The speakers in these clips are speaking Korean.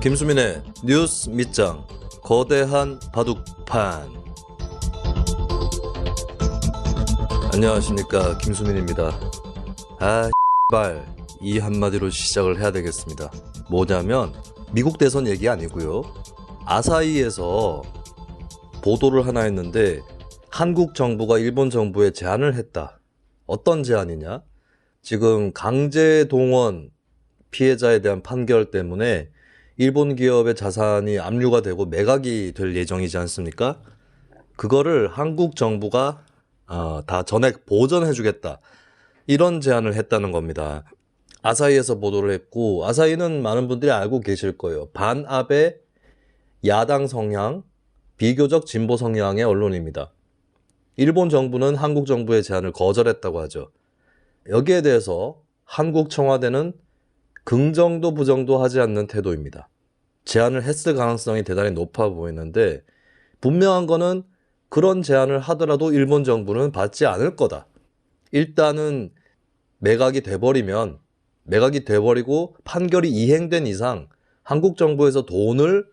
김수민의 뉴스 밑장 거대한 바둑판. 안녕하십니까, 김수민입니다. 발 이 한마디로 시작을 해야 되겠습니다. 뭐냐면 미국 대선 얘기 아니고요, 아사히에서 보도를 하나 했는데 한국 정부가 일본 정부에 제안을 했다. 어떤 제안이냐, 지금 강제 동원 피해자에 대한 판결 때문에 일본 기업의 자산이 압류가 되고 매각이 될 예정이지 않습니까? 그거를 한국 정부가 다 전액 보전해주겠다, 이런 제안을 했다는 겁니다. 아사히에서 보도를 했고, 아사히는 많은 분들이 알고 계실 거예요. 반아베 야당 성향, 비교적 진보 성향의 언론입니다. 일본 정부는 한국 정부의 제안을 거절했다고 하죠. 여기에 대해서 한국 청와대는 긍정도 부정도 하지 않는 태도입니다. 제안을 했을 가능성이 대단히 높아 보이는데, 분명한 거는 그런 제안을 하더라도 일본 정부는 받지 않을 거다. 일단은 매각이 돼버리고 판결이 이행된 이상 한국 정부에서 돈을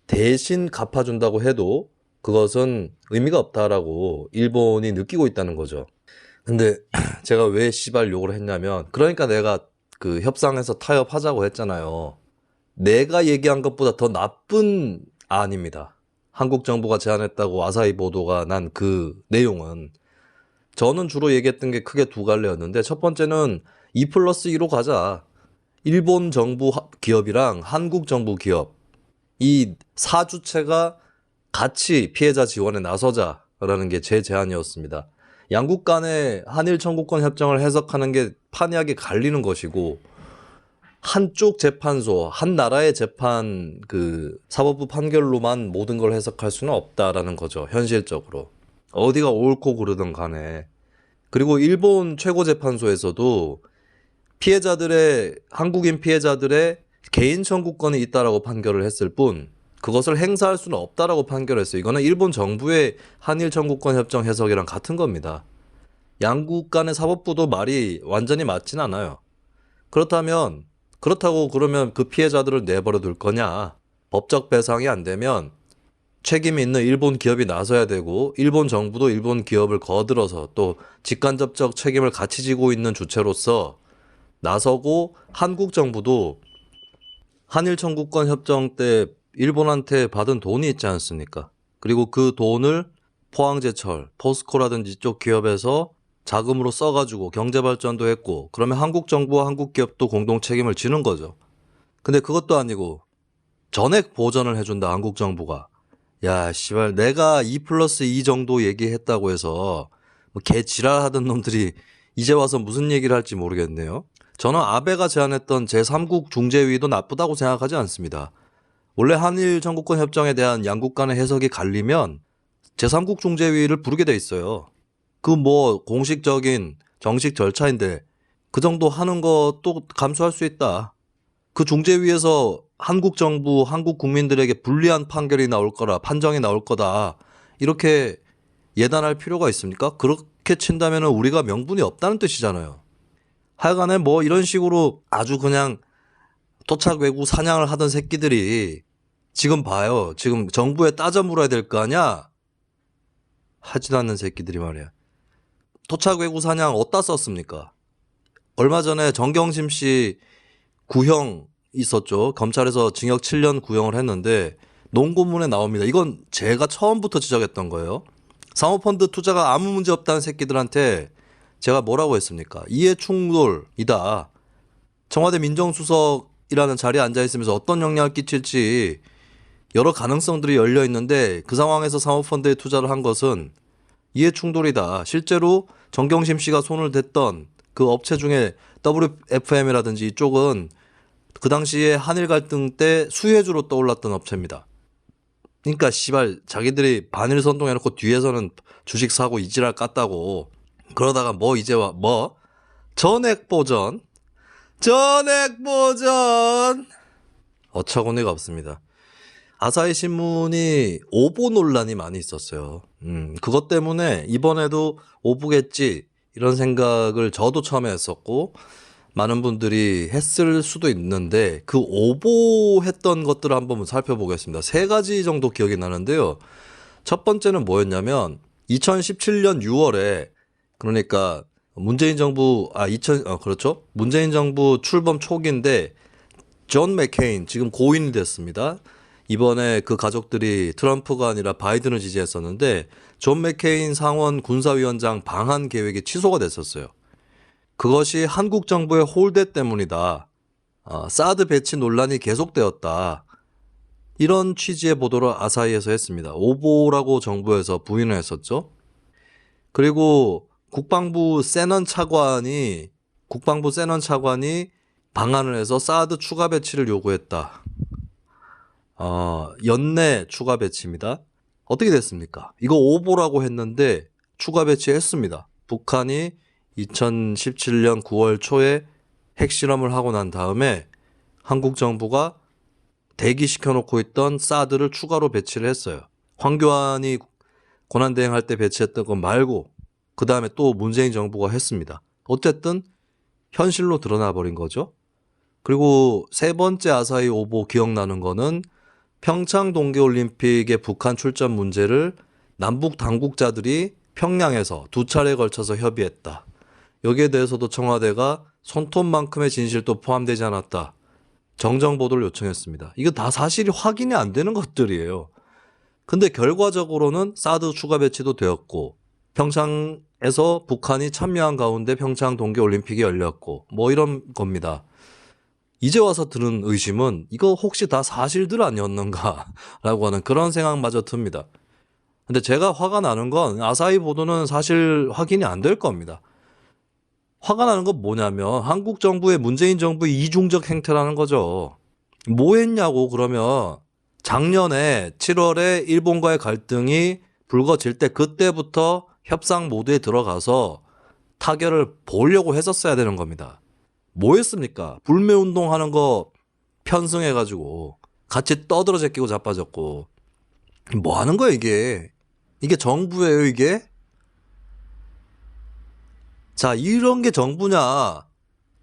대신 갚아준다고 해도 그것은 의미가 없다라고 일본이 느끼고 있다는 거죠. 근데 제가 왜 씨발 욕을 했냐면, 그러니까 내가 그 협상에서 타협하자고 했잖아요. 내가 얘기한 것보다 더 나쁜 안입니다. 한국 정부가 제안했다고 아사히 보도가 난 그 내용은. 저는 주로 얘기했던 게 크게 두 갈래였는데, 첫 번째는 2+2로 가자. 일본 정부 기업이랑 한국 정부 기업, 이 사주체가 같이 피해자 지원에 나서자라는 게 제 제안이었습니다. 양국 간의 한일 청구권 협정을 해석하는 게 판이하게 갈리는 것이고, 한쪽 재판소, 한 나라의 재판 사법부 판결로만 모든 걸 해석할 수는 없다라는 거죠, 현실적으로. 어디가 옳고 그르든 간에. 그리고 일본 최고재판소에서도 한국인 피해자들의 개인 청구권이 있다라고 판결을 했을 뿐, 그것을 행사할 수는 없다라고 판결했어요. 이거는 일본 정부의 한일 청구권 협정 해석이랑 같은 겁니다. 양국 간의 사법부도 말이 완전히 맞진 않아요. 그렇다고 그러면 그 피해자들을 내버려 둘 거냐? 법적 배상이 안 되면 책임이 있는 일본 기업이 나서야 되고, 일본 정부도 일본 기업을 거들어서 또 직간접적 책임을 같이 지고 있는 주체로서 나서고, 한국 정부도 한일 청구권 협정 때 일본한테 받은 돈이 있지 않습니까? 그리고 그 돈을 포항제철, 포스코라든지 이쪽 기업에서 자금으로 써가지고 경제발전도 했고, 그러면 한국 정부와 한국 기업도 공동 책임을 지는 거죠. 근데 그것도 아니고 전액 보전을 해준다, 한국 정부가. 야, 씨발, 내가 2+2 정도 얘기했다고 해서 뭐 개 지랄하던 놈들이 이제 와서 무슨 얘기를 할지 모르겠네요. 저는 아베가 제안했던 제3국 중재위도 나쁘다고 생각하지 않습니다. 원래 한일 청구권 협정에 대한 양국 간의 해석이 갈리면 제3국 중재위를 부르게 돼 있어요. 그 뭐 공식적인 정식 절차인데 그 정도 하는 것도 감수할 수 있다. 그 중재위에서 한국 정부, 한국 국민들에게 불리한 판결이 나올 거라, 판정이 나올 거다, 이렇게 예단할 필요가 있습니까? 그렇게 친다면 우리가 명분이 없다는 뜻이잖아요. 하여간에 뭐 이런 식으로 아주 그냥 토착 외구 사냥을 하던 새끼들이 지금 봐요. 지금 정부에 따져 물어야 될 거 아니야? 하지도 않는 새끼들이 말이야. 토착 외구 사냥 어디다 썼습니까? 얼마 전에 정경심 씨 구형 있었죠. 검찰에서 징역 7년 구형을 했는데 논고문에 나옵니다. 이건 제가 처음부터 지적했던 거예요. 사모펀드 투자가 아무 문제 없다는 새끼들한테 제가 뭐라고 했습니까? 이해충돌이다. 청와대 민정수석이라는 자리에 앉아있으면서 어떤 영향을 끼칠지 여러 가능성들이 열려 있는데, 그 상황에서 사모펀드에 투자를 한 것은 이해충돌이다. 실제로 정경심 씨가 손을 댔던 그 업체 중에 WFM이라든지 이쪽은 그 당시에 한일 갈등 때 수혜주로 떠올랐던 업체입니다. 그러니까 씨발, 자기들이 반일 선동해놓고 뒤에서는 주식 사고 이지랄 깠다고 그러다가 뭐 이제 와 뭐 전액 보전 어처구니가 없습니다. 아사히 신문이 오보 논란이 많이 있었어요. 그것 때문에 이번에도 오보겠지, 이런 생각을 저도 처음에 했었고, 많은 분들이 했을 수도 있는데 그 오보했던 것들을 한번 살펴보겠습니다. 세 가지 정도 기억이 나는데요. 첫 번째는 뭐였냐면 2017년 6월에 그러니까 문재인 정부 그렇죠. 문재인 정부 출범 초기인데 존 맥케인 지금 고인이 됐습니다. 이번에 그 가족들이 트럼프가 아니라 바이든을 지지했었는데 존 맥케인 상원 군사위원장 방한 계획이 취소가 됐었어요. 그것이 한국 정부의 홀대 때문이다. 사드 배치 논란이 계속되었다. 이런 취지의 보도를 아사히에서 했습니다. 오보라고 정부에서 부인을 했었죠. 그리고 국방부 세넌 차관이 방한을 해서 사드 추가 배치를 요구했다. 연내 추가 배치입니다. 어떻게 됐습니까? 이거 오보라고 했는데 추가 배치했습니다. 북한이 2017년 9월 초에 핵실험을 하고 난 다음에 한국 정부가 대기시켜놓고 있던 사드를 추가로 배치를 했어요. 황교안이 권한대행할 때 배치했던 것 말고 그 다음에 또 문재인 정부가 했습니다. 어쨌든 현실로 드러나 버린 거죠. 그리고 세 번째 아사히 오보 기억나는 거는 평창 동계올림픽의 북한 출전 문제를 남북 당국자들이 평양에서 두 차례에 걸쳐서 협의했다. 여기에 대해서도 청와대가 손톱만큼의 진실도 포함되지 않았다. 정정보도를 요청했습니다. 이거 다 사실이 확인이 안 되는 것들이에요. 근데 결과적으로는 사드 추가 배치도 되었고 평창에서 북한이 참여한 가운데 평창 동계올림픽이 열렸고 뭐 이런 겁니다. 이제 와서 드는 의심은 이거 혹시 다 사실들 아니었는가라고 하는 그런 생각마저 듭니다. 근데 제가 화가 나는 건 아사히 보도는 사실 확인이 안 될 겁니다. 화가 나는 건 뭐냐면 한국 정부의 문재인 정부의 이중적 행태라는 거죠. 뭐 했냐고 그러면 작년에 7월에 일본과의 갈등이 불거질 때 그때부터 협상 모드에 들어가서 타결을 보려고 했었어야 되는 겁니다. 뭐 했습니까? 불매운동 하는 거 편승해가지고 같이 떠들어 제끼고 자빠졌고 뭐 하는 거야 이게? 이게 정부예요 이게? 자, 이런 게 정부냐?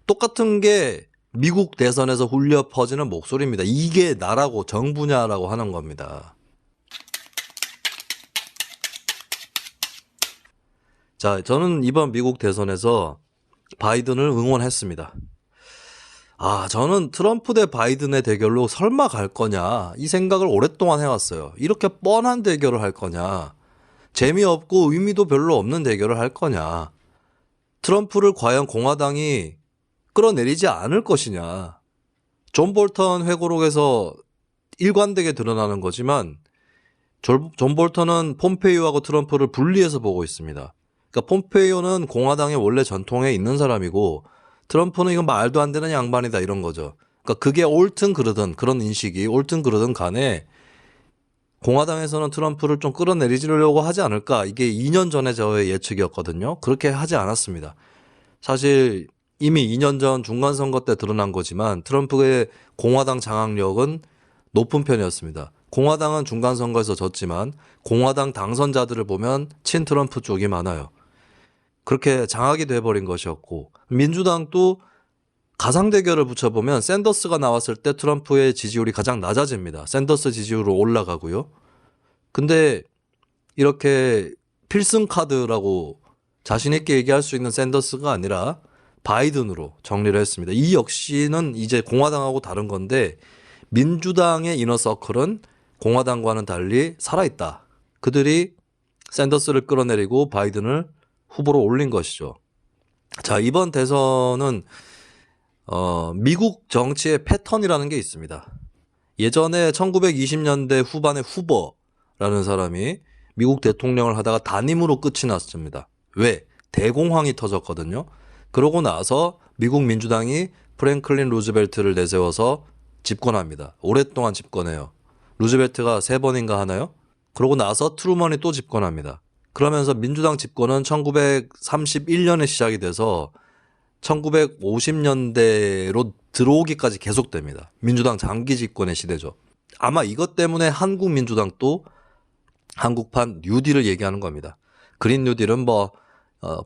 똑같은 게 미국 대선에서 울려 퍼지는 목소리입니다. 이게 나라고 정부냐라고 하는 겁니다. 자, 저는 이번 미국 대선에서 바이든을 응원했습니다. 저는 트럼프 대 바이든의 대결로 설마 갈 거냐 이 생각을 오랫동안 해왔어요. 이렇게 뻔한 대결을 할 거냐, 재미없고 의미도 별로 없는 대결을 할 거냐, 트럼프를 과연 공화당이 끌어내리지 않을 것이냐. 존 볼턴 회고록에서 일관되게 드러나는 거지만 존 볼턴은 폼페이오하고 트럼프를 분리해서 보고 있습니다. 그러니까 폼페이오는 공화당의 원래 전통에 있는 사람이고 트럼프는 이건 말도 안 되는 양반이다 이런 거죠. 그러니까 그게 옳든 그르든 그런 인식이 옳든 그르든 간에 공화당에서는 트럼프를 좀 끌어내리려고 하지 않을까. 이게 2년 전에 저의 예측이었거든요. 그렇게 하지 않았습니다. 사실 이미 2년 전 중간선거 때 드러난 거지만 트럼프의 공화당 장악력은 높은 편이었습니다. 공화당은 중간선거에서 졌지만 공화당 당선자들을 보면 친트럼프 쪽이 많아요. 그렇게 장악이 돼버린 것이었고 민주당도 가상대결을 붙여보면 샌더스가 나왔을 때 트럼프의 지지율이 가장 낮아집니다. 샌더스 지지율로 올라가고요. 근데 이렇게 필승 카드라고 자신 있게 얘기할 수 있는 샌더스가 아니라 바이든으로 정리를 했습니다. 이 역시는 이제 공화당하고 다른 건데 민주당의 이너서클은 공화당과는 달리 살아있다. 그들이 샌더스를 끌어내리고 바이든을 후보로 올린 것이죠. 자, 이번 대선은 미국 정치의 패턴이라는 게 있습니다. 예전에 1920년대 후반에 후보라는 사람이 미국 대통령을 하다가 단임으로 끝이 났습니다. 왜? 대공황이 터졌거든요. 그러고 나서 미국 민주당이 프랭클린 루즈벨트를 내세워서 집권합니다. 오랫동안 집권해요. 루즈벨트가 3번인가 하나요? 그러고 나서 트루먼이 또 집권합니다. 그러면서 민주당 집권은 1931년에 시작이 돼서 1950년대로 들어오기까지 계속됩니다. 민주당 장기 집권의 시대죠. 아마 이것 때문에 한국 민주당도 한국판 뉴딜을 얘기하는 겁니다. 그린 뉴딜은 뭐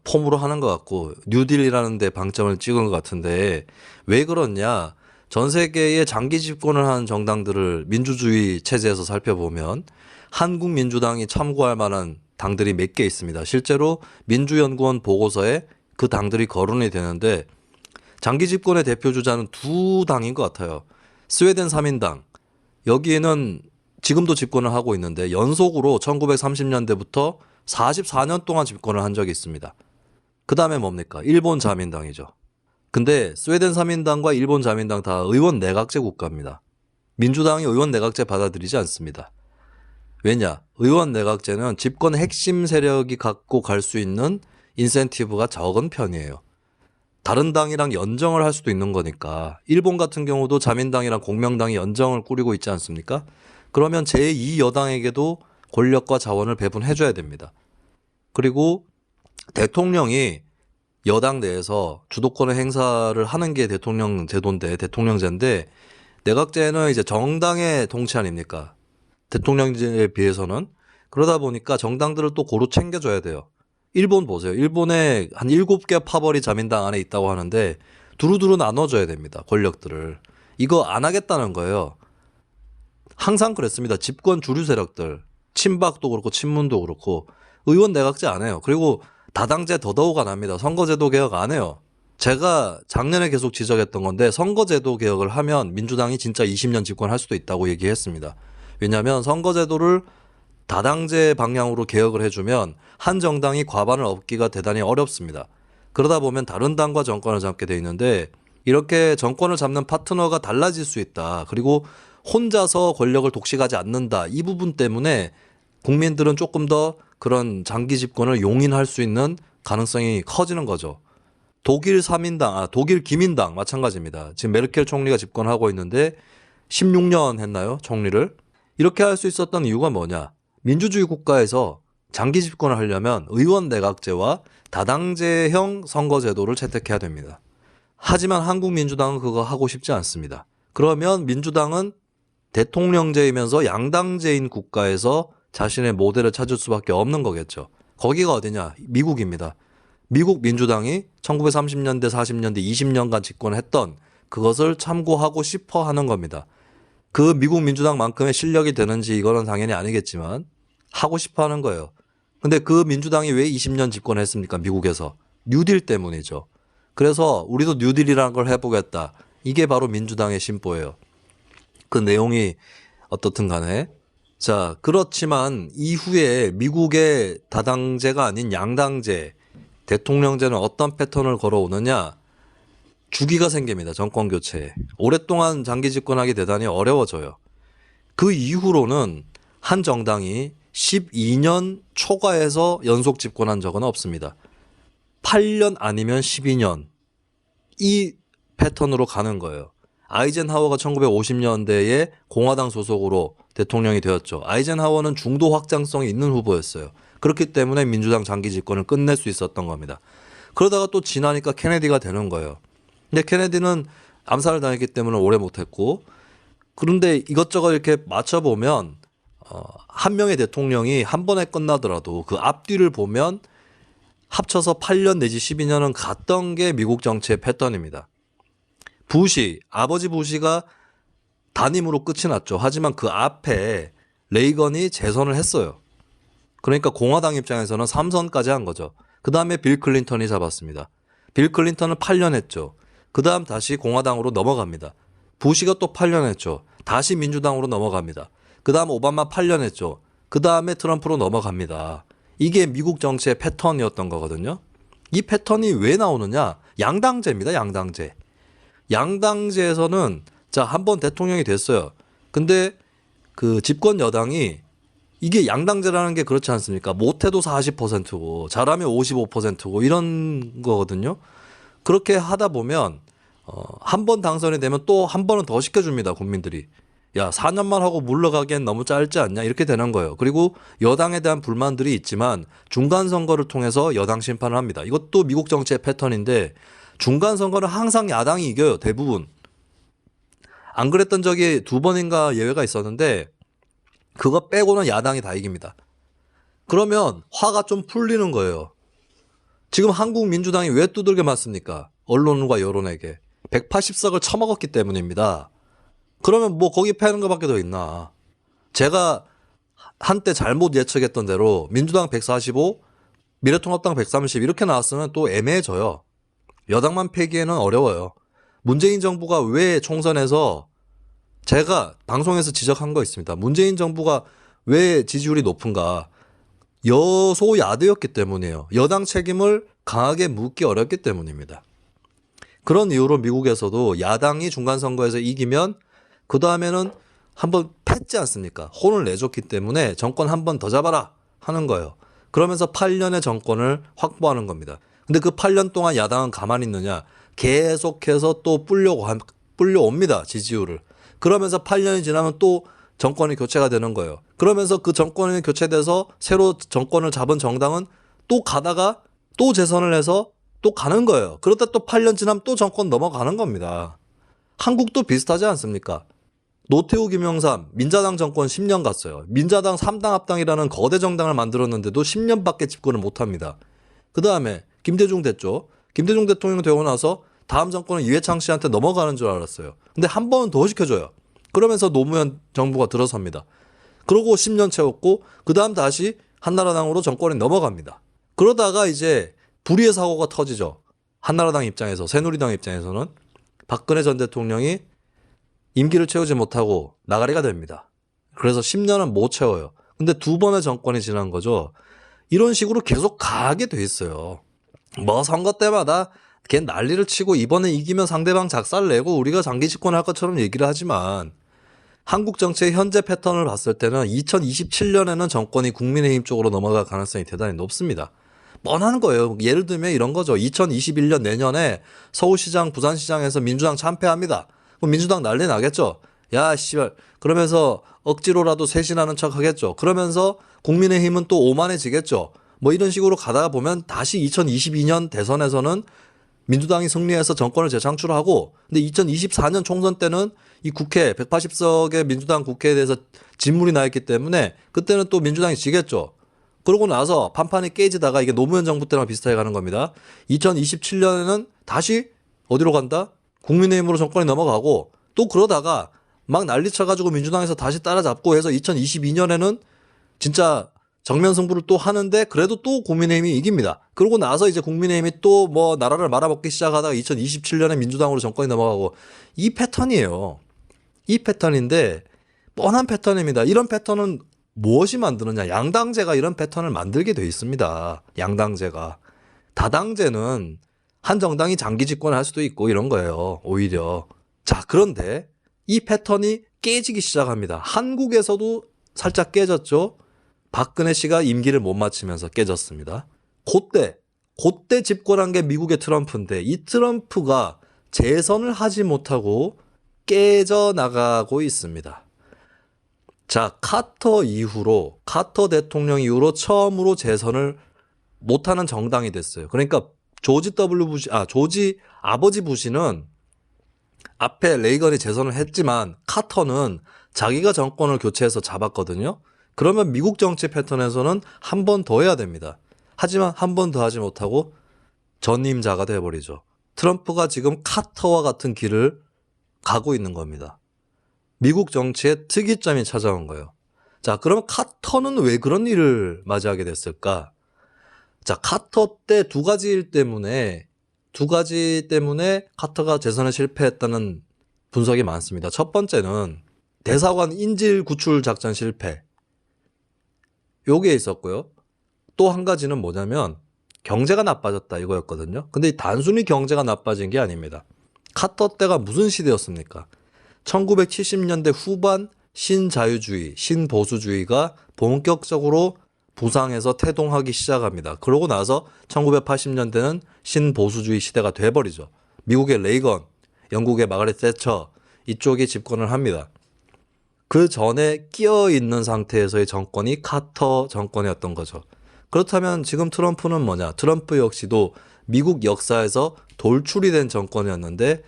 폼으로 하는 것 같고 뉴딜이라는 데 방점을 찍은 것 같은데 왜 그러냐? 전 세계의 장기 집권을 하는 정당들을 민주주의 체제에서 살펴보면 한국민주당이 참고할 만한 당들이 몇 개 있습니다. 실제로 민주연구원 보고서에 그 당들이 거론이 되는데 장기 집권의 대표 주자는 두 당인 것 같아요. 스웨덴 3인당. 여기에는 지금도 집권을 하고 있는데 연속으로 1930년대부터 44년 동안 집권을 한 적이 있습니다. 그 다음에 뭡니까? 일본 자민당이죠. 근데 스웨덴 3인당과 일본 자민당 다 의원 내각제 국가입니다. 민주당이 의원 내각제 받아들이지 않습니다. 왜냐? 의원 내각제는 집권 핵심 세력이 갖고 갈 수 있는 인센티브가 적은 편이에요. 다른 당이랑 연정을 할 수도 있는 거니까. 일본 같은 경우도 자민당이랑 공명당이 연정을 꾸리고 있지 않습니까? 그러면 제2여당에게도 권력과 자원을 배분해줘야 됩니다. 그리고 대통령이 여당 내에서 주도권의 행사를 하는 게 대통령 제도인데, 대통령제인데, 내각제는 이제 정당의 통치 아닙니까? 대통령제에 비해서는. 그러다 보니까 정당들을 또 고루 챙겨줘야 돼요. 일본 보세요. 일본에 한 7개 파벌이 자민당 안에 있다고 하는데, 두루두루 나눠줘야 됩니다. 권력들을. 이거 안 하겠다는 거예요. 항상 그랬습니다. 집권 주류 세력들. 친박도 그렇고 친문도 그렇고 의원 내각제 안 해요. 그리고 다당제 더더욱 안 합니다. 선거제도 개혁 안 해요. 제가 작년에 계속 지적했던 건데 선거제도 개혁을 하면 민주당이 진짜 20년 집권할 수도 있다고 얘기했습니다. 왜냐하면 선거제도를 다당제 방향으로 개혁을 해주면 한 정당이 과반을 얻기가 대단히 어렵습니다. 그러다 보면 다른 당과 정권을 잡게 돼 있는데 이렇게 정권을 잡는 파트너가 달라질 수 있다. 그리고 혼자서 권력을 독식하지 않는다. 이 부분 때문에 국민들은 조금 더 그런 장기 집권을 용인할 수 있는 가능성이 커지는 거죠. 독일 3인당, 독일 기민당 마찬가지입니다. 지금 메르켈 총리가 집권하고 있는데 16년 했나요? 총리를. 이렇게 할 수 있었던 이유가 뭐냐? 민주주의 국가에서 장기 집권을 하려면 의원 내각제와 다당제형 선거제도를 채택해야 됩니다. 하지만 한국민주당은 그거 하고 싶지 않습니다. 그러면 민주당은 대통령제이면서 양당제인 국가에서 자신의 모델을 찾을 수밖에 없는 거겠죠. 거기가 어디냐? 미국입니다. 미국 민주당이 1930년대, 40년대, 20년간 집권했던 그것을 참고하고 싶어 하는 겁니다. 그 미국 민주당만큼의 실력이 되는지 이거는 당연히 아니겠지만 하고 싶어 하는 거예요. 근데 그 민주당이 왜 20년 집권했습니까? 미국에서. 뉴딜 때문이죠. 그래서 우리도 뉴딜이라는 걸 해보겠다. 이게 바로 민주당의 심보예요. 그 내용이 어떻든 간에. 자, 그렇지만 이후에 미국의 다당제가 아닌 양당제, 대통령제는 어떤 패턴을 걸어오느냐? 주기가 생깁니다. 정권 교체에. 오랫동안 장기 집권하기 대단히 어려워져요. 그 이후로는 한 정당이 12년 초과해서 연속 집권한 적은 없습니다. 8년 아니면 12년. 이 패턴으로 가는 거예요. 아이젠하워가 1950년대에 공화당 소속으로 대통령이 되었죠. 아이젠하워는 중도 확장성이 있는 후보였어요. 그렇기 때문에 민주당 장기 집권을 끝낼 수 있었던 겁니다. 그러다가 또 지나니까 케네디가 되는 거예요. 근데 케네디는 암살을 당했기 때문에 오래 못했고, 그런데 이것저것 이렇게 맞춰보면 한 명의 대통령이 한 번에 끝나더라도 그 앞뒤를 보면 합쳐서 8년 내지 12년은 갔던 게 미국 정치의 패턴입니다. 부시, 아버지 부시가 단임으로 끝이 났죠. 하지만 그 앞에 레이건이 재선을 했어요. 그러니까 공화당 입장에서는 3선까지 한 거죠. 그 다음에 빌 클린턴이 잡았습니다. 빌 클린턴은 8년 했죠. 그 다음 다시 공화당으로 넘어갑니다. 부시가 또 8년 했죠. 다시 민주당으로 넘어갑니다. 그 다음 오바마 8년 했죠. 그 다음에 트럼프로 넘어갑니다. 이게 미국 정치의 패턴이었던 거거든요. 이 패턴이 왜 나오느냐? 양당제입니다. 양당제. 양당제에서는 자, 한번 대통령이 됐어요. 근데 그 집권 여당이 이게 양당제라는 게 그렇지 않습니까? 못해도 40%고 잘하면 55%고 이런 거거든요. 그렇게 하다 보면 한 번 당선이 되면 또 한 번은 더 시켜줍니다. 국민들이. 야, 4년만 하고 물러가기엔 너무 짧지 않냐? 이렇게 되는 거예요. 그리고 여당에 대한 불만들이 있지만 중간 선거를 통해서 여당 심판을 합니다. 이것도 미국 정치의 패턴인데 중간 선거는 항상 야당이 이겨요. 대부분. 안 그랬던 적이 2번인가 예외가 있었는데 그거 빼고는 야당이 다 이깁니다. 그러면 화가 좀 풀리는 거예요. 지금 한국 민주당이 왜 두들겨 맞습니까? 언론과 여론에게. 180석을 처먹었기 때문입니다. 그러면 뭐 거기 패는 것밖에 더 있나. 제가 한때 잘못 예측했던 대로 민주당 145, 미래통합당 130 이렇게 나왔으면 또 애매해져요. 여당만 패기에는 어려워요. 문재인 정부가 왜 총선에서 제가 방송에서 지적한 거 있습니다. 문재인 정부가 왜 지지율이 높은가. 여소야대였기 때문이에요. 여당 책임을 강하게 묻기 어렵기 때문입니다. 그런 이유로 미국에서도 야당이 중간선거에서 이기면 그 다음에는 한번 팼지 않습니까? 혼을 내줬기 때문에 정권 한 번 더 잡아라 하는 거예요. 그러면서 8년의 정권을 확보하는 겁니다. 근데 그 8년 동안 야당은 가만히 있느냐? 계속해서 또 불려옵니다. 지지율을. 그러면서 8년이 지나면 또 정권이 교체가 되는 거예요. 그러면서 그 정권이 교체돼서 새로 정권을 잡은 정당은 또 가다가 또 재선을 해서 또 가는 거예요. 그러다 또 8년 지나면 또 정권 넘어가는 겁니다. 한국도 비슷하지 않습니까? 노태우, 김영삼, 민자당 정권 10년 갔어요. 민자당 3당 합당이라는 거대 정당을 만들었는데도 10년밖에 집권을 못합니다. 그 다음에 김대중 됐죠. 김대중 대통령 되고 나서 다음 정권은 이회창 씨한테 넘어가는 줄 알았어요. 근데 한 번은 더 시켜줘요. 그러면서 노무현 정부가 들어섭니다. 그러고 10년 채웠고 그 다음 다시 한나라당으로 정권이 넘어갑니다. 그러다가 이제 불의의 사고가 터지죠. 한나라당 입장에서, 새누리당 입장에서는 박근혜 전 대통령이 임기를 채우지 못하고 나가리가 됩니다. 그래서 10년은 못 채워요. 근데 두 번의 정권이 지난 거죠. 이런 식으로 계속 가게 돼 있어요. 뭐 선거 때마다 걔 난리를 치고 이번에 이기면 상대방 작살내고 우리가 장기 집권할 것처럼 얘기를 하지만 한국 정치의 현재 패턴을 봤을 때는 2027년에는 정권이 국민의힘 쪽으로 넘어갈 가능성이 대단히 높습니다. 뻔한 거예요. 예를 들면 이런 거죠. 2021년 내년에 서울시장, 부산시장에서 민주당 참패합니다. 그럼 민주당 난리 나겠죠. 야 씨발 그러면서 억지로라도 쇄신하는 척 하겠죠. 그러면서 국민의힘은 또 오만해지겠죠. 뭐 이런 식으로 가다가 보면 다시 2022년 대선에서는 민주당이 승리해서 정권을 재창출하고 근데 2024년 총선 때는 이 국회 180석의 민주당 국회에 대해서 진물이 나 있기 때문에 그때는 또 민주당이 지겠죠. 그러고 나서 판판이 깨지다가 이게 노무현 정부 때랑 비슷하게 가는 겁니다. 2027년에는 다시 어디로 간다? 국민의힘으로 정권이 넘어가고 또 그러다가 막 난리 쳐가지고 민주당에서 다시 따라잡고 해서 2022년에는 진짜 정면 승부를 또 하는데 그래도 또 국민의힘이 이깁니다. 그러고 나서 이제 국민의힘이 또 뭐 나라를 말아먹기 시작하다가 2027년에 민주당으로 정권이 넘어가고 이 패턴이에요. 이 패턴인데 뻔한 패턴입니다. 이런 패턴은 무엇이 만드느냐. 양당제가 이런 패턴을 만들게 돼 있습니다. 양당제가. 다당제는 한 정당이 장기 집권을 할 수도 있고 이런 거예요. 오히려. 자, 그런데 이 패턴이 깨지기 시작합니다. 한국에서도 살짝 깨졌죠. 박근혜 씨가 임기를 못 마치면서 깨졌습니다. 그때 집권한 게 미국의 트럼프인데 이 트럼프가 재선을 하지 못하고 깨져나가고 있습니다. 자, 카터 대통령 이후로 처음으로 재선을 못하는 정당이 됐어요. 그러니까 조지 아버지 부시는 앞에 레이건이 재선을 했지만 카터는 자기가 정권을 교체해서 잡았거든요. 그러면 미국 정치 패턴에서는 한 번 더 해야 됩니다. 하지만 한 번 더 하지 못하고 전임자가 돼버리죠. 트럼프가 지금 카터와 같은 길을 가고 있는 겁니다. 미국 정치의 특이점이 찾아온 거예요. 자, 그러면 카터는 왜 그런 일을 맞이하게 됐을까? 자, 카터 때 두 가지 때문에 카터가 재선에 실패했다는 분석이 많습니다. 첫 번째는 대사관 인질 구출 작전 실패. 요게 있었고요. 또 한 가지는 뭐냐면 경제가 나빠졌다 이거였거든요. 근데 단순히 경제가 나빠진 게 아닙니다. 카터 때가 무슨 시대였습니까? 1970년대 후반 신자유주의, 신보수주의가 본격적으로 부상해서 태동하기 시작합니다. 그러고 나서 1980년대는 신보수주의 시대가 돼버리죠. 미국의 레이건, 영국의 마가렛 thatcher 이쪽이 집권을 합니다. 그 전에 끼어있는 상태에서의 정권이 카터 정권이었던 거죠. 그렇다면 지금 트럼프는 뭐냐? 트럼프 역시도 미국 역사에서 돌출이 된 정권이었는데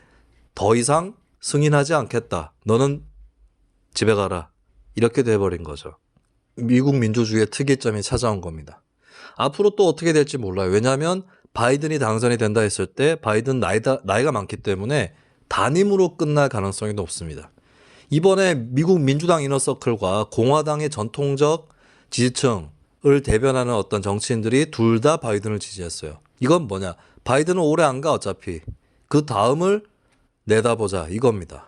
더 이상 승인하지 않겠다. 너는 집에 가라. 이렇게 돼버린 거죠. 미국 민주주의의 특이점이 찾아온 겁니다. 앞으로 또 어떻게 될지 몰라요. 왜냐하면 바이든이 당선이 된다 했을 때 바이든 나이가 많기 때문에 단임으로 끝날 가능성이 높습니다. 이번에 미국 민주당 이너서클과 공화당의 전통적 지지층을 대변하는 어떤 정치인들이 둘 다 바이든을 지지했어요. 이건 뭐냐? 바이든은 오래 안 가 어차피. 그 다음을 내다보자 이겁니다.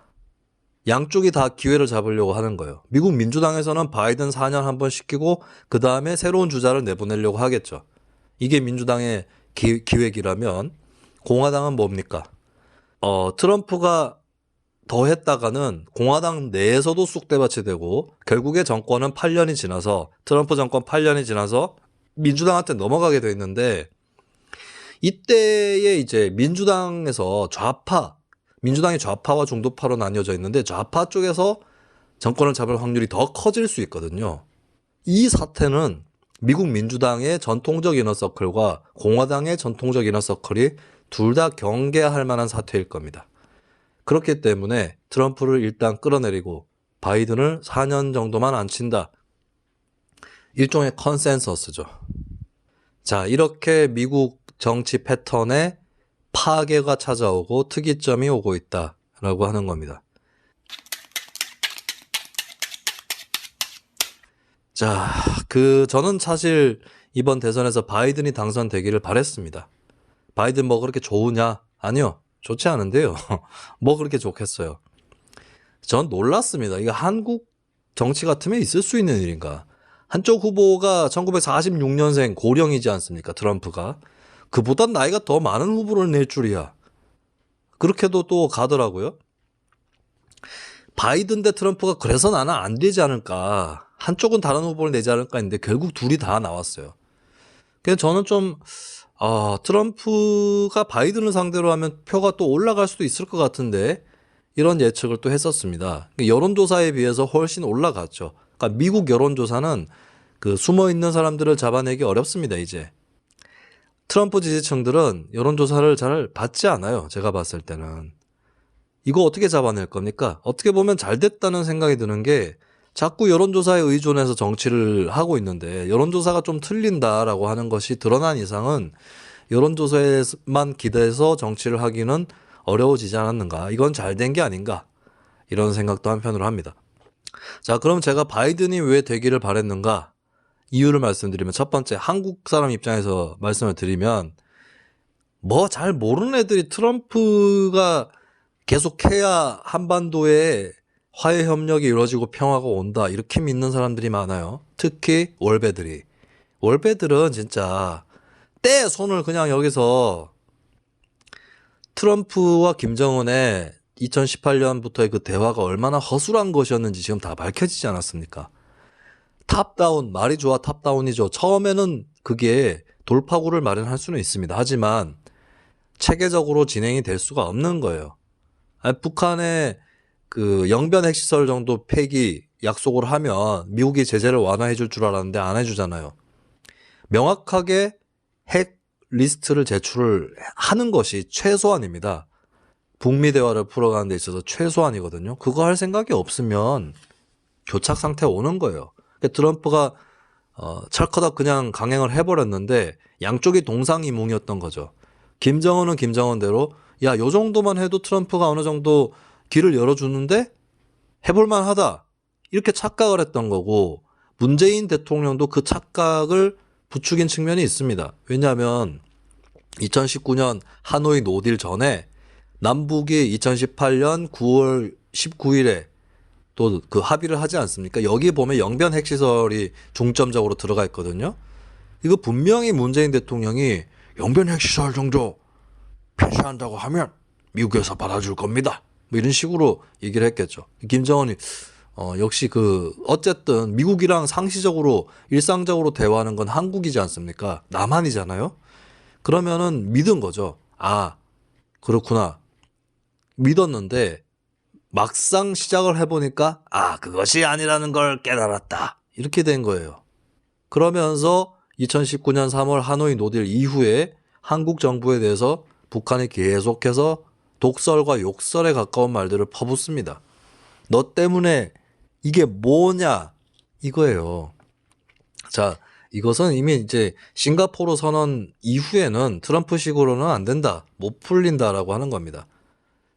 양쪽이 다 기회를 잡으려고 하는 거예요. 미국 민주당에서는 바이든 4년 한 번 시키고 그 다음에 새로운 주자를 내보내려고 하겠죠. 이게 민주당의 기획이라면 공화당은 뭡니까? 트럼프가 더 했다가는 공화당 내에서도 쑥대밭이 되고 결국에 정권은 8년이 지나서 트럼프 정권 8년이 지나서 민주당한테 넘어가게 돼 있는데 이때에 이제 민주당에서 민주당이 좌파와 중도파로 나뉘어져 있는데 좌파 쪽에서 정권을 잡을 확률이 더 커질 수 있거든요. 이 사태는 미국 민주당의 전통적 이너서클과 공화당의 전통적 이너서클이 둘 다 경계할 만한 사태일 겁니다. 그렇기 때문에 트럼프를 일단 끌어내리고 바이든을 4년 정도만 앉힌다. 일종의 컨센서스죠. 자, 이렇게 미국 정치 패턴에 파괴가 찾아오고 특이점이 오고 있다라고 하는 겁니다. 자, 저는 사실 이번 대선에서 바이든이 당선되기를 바랬습니다. 바이든 뭐 그렇게 좋으냐? 아니요. 좋지 않은데요. 뭐 그렇게 좋겠어요. 전 놀랐습니다. 이거 한국 정치 같으면 있을 수 있는 일인가? 한쪽 후보가 1946년생 고령이지 않습니까? 트럼프가. 그보단 나이가 더 많은 후보를 낼 줄이야. 그렇게도 또 가더라고요. 바이든 대 트럼프가 그래서 나는 안 되지 않을까. 한쪽은 다른 후보를 내지 않을까 했는데 결국 둘이 다 나왔어요. 그래서 저는 좀 트럼프가 바이든을 상대로 하면 표가 또 올라갈 수도 있을 것 같은데 이런 예측을 또 했었습니다. 여론조사에 비해서 훨씬 올라갔죠. 그러니까 미국 여론조사는 숨어 있는 사람들을 잡아내기 어렵습니다, 이제. 트럼프 지지층들은 여론조사를 잘 받지 않아요, 제가 봤을 때는. 이거 어떻게 잡아낼 겁니까? 어떻게 보면 잘 됐다는 생각이 드는 게 자꾸 여론조사에 의존해서 정치를 하고 있는데 여론조사가 좀 틀린다라고 하는 것이 드러난 이상은 여론조사에만 기대해서 정치를 하기는 어려워지지 않았는가. 이건 잘 된 게 아닌가. 이런 생각도 한편으로 합니다. 자, 그럼 제가 바이든이 왜 되기를 바랬는가? 이유를 말씀드리면 첫 번째, 한국 사람 입장에서 말씀을 드리면 뭐 잘 모르는 애들이 트럼프가 계속해야 한반도에 화해 협력이 이루어지고 평화가 온다 이렇게 믿는 사람들이 많아요. 특히 월배들이. 월배들은 진짜 때 손을 그냥 여기서 트럼프와 김정은의 2018년부터의 그 대화가 얼마나 허술한 것이었는지 지금 다 밝혀지지 않았습니까? 탑다운, 말이 좋아 탑다운이죠. 처음에는 그게 돌파구를 마련할 수는 있습니다. 하지만 체계적으로 진행이 될 수가 없는 거예요. 북한의 영변 핵시설 정도 폐기 약속을 하면 미국이 제재를 완화해 줄 줄 알았는데 안 해주잖아요. 명확하게 핵 리스트를 제출을 하는 것이 최소한입니다. 북미 대화를 풀어가는 데 있어서 최소한이거든요. 그거 할 생각이 없으면 교착 상태에 오는 거예요. 트럼프가 찰커덕 그냥 강행을 해버렸는데 양쪽이 동상이몽이었던 거죠. 김정은은 김정은대로 야, 요 정도만 해도 트럼프가 어느 정도 길을 열어주는데 해볼만 하다. 이렇게 착각을 했던 거고 문재인 대통령도 그 착각을 부추긴 측면이 있습니다. 왜냐하면 2019년 하노이 노딜 전에 남북이 2018년 9월 19일에 또 그 합의를 하지 않습니까? 여기 보면 영변 핵시설이 중점적으로 들어가 있거든요. 이거 분명히 문재인 대통령이 영변 핵시설 정도 폐쇄한다고 하면 미국에서 받아줄 겁니다. 뭐 이런 식으로 얘기를 했겠죠. 김정은이 역시 어쨌든 미국이랑 상시적으로 일상적으로 대화하는 건 한국이지 않습니까? 남한이잖아요. 그러면은 믿은 거죠. 아, 그렇구나. 믿었는데 막상 시작을 해보니까 그것이 아니라는 걸 깨달았다. 이렇게 된 거예요. 그러면서 2019년 3월 하노이 노딜 이후에 한국 정부에 대해서 북한이 계속해서 독설과 욕설에 가까운 말들을 퍼붓습니다. 너 때문에 이게 뭐냐 이거예요. 자, 이것은 이미 이제 싱가포르 선언 이후에는 트럼프식으로는 안 된다, 못 풀린다라고 하는 겁니다.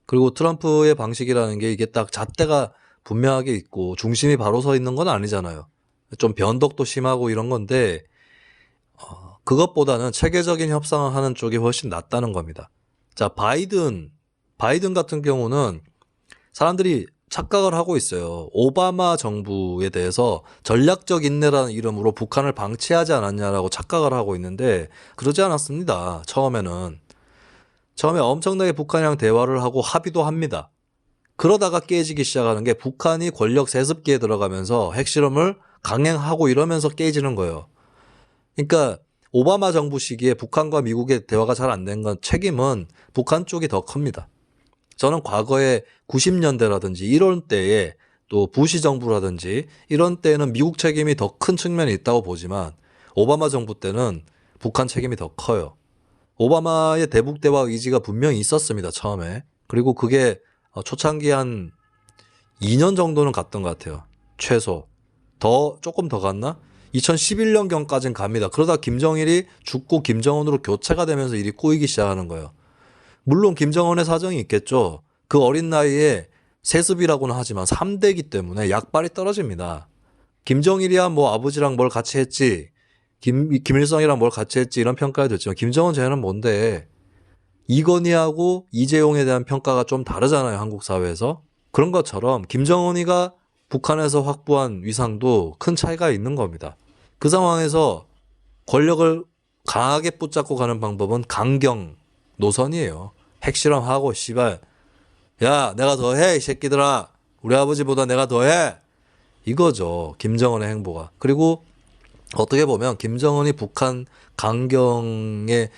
그리고 트럼프의 방식이라는 게 이게 딱 잣대가 분명하게 있고 중심이 바로 서 있는 건 아니잖아요. 좀 변덕도 심하고 이런 건데 그것보다는 체계적인 협상을 하는 쪽이 훨씬 낫다는 겁니다. 자, 바이든 같은 경우는 사람들이 착각을 하고 있어요. 오바마 정부에 대해서 전략적 인내라는 이름으로 북한을 방치하지 않았냐라고 착각을 하고 있는데 그러지 않았습니다. 처음에 엄청나게 북한이랑 대화를 하고 합의도 합니다. 그러다가 깨지기 시작하는 게 북한이 권력 세습기에 들어가면서 핵실험을 강행하고 이러면서 깨지는 거예요. 그러니까 오바마 정부 시기에 북한과 미국의 대화가 잘 안 된 건 책임은 북한 쪽이 더 큽니다. 저는 과거에 90년대라든지 이런 때에 또 부시 정부라든지 이런 때는 미국 책임이 더 큰 측면이 있다고 보지만 오바마 정부 때는 북한 책임이 더 커요. 오바마의 대북 대화 의지가 분명히 있었습니다, 처음에. 그리고 그게 초창기 한 2년 정도는 갔던 것 같아요. 최소. 조금 더 갔나? 2011년경까지는 갑니다. 그러다 김정일이 죽고 김정은으로 교체가 되면서 일이 꼬이기 시작하는 거예요. 물론 김정은의 사정이 있겠죠. 그 어린 나이에 세습이라고는 하지만 3대이기 때문에 약발이 떨어집니다. 김정일이야 뭐 아버지랑 뭘 같이 했지, 김일성이랑 뭘 같이 했지 이런 평가가 됐지만 김정은 쟤는 뭔데, 이건희하고 이재용에 대한 평가가 좀 다르잖아요, 한국 사회에서. 그런 것처럼 김정은이가 북한에서 확보한 위상도 큰 차이가 있는 겁니다. 그 상황에서 권력을 강하게 붙잡고 가는 방법은 강경 노선이에요. 핵실험하고 씨발 야 내가 더해 이 새끼들아, 우리 아버지보다 내가 더해, 이거죠 김정은의 행보가. 그리고 어떻게 보면 김정은이 북한 강경의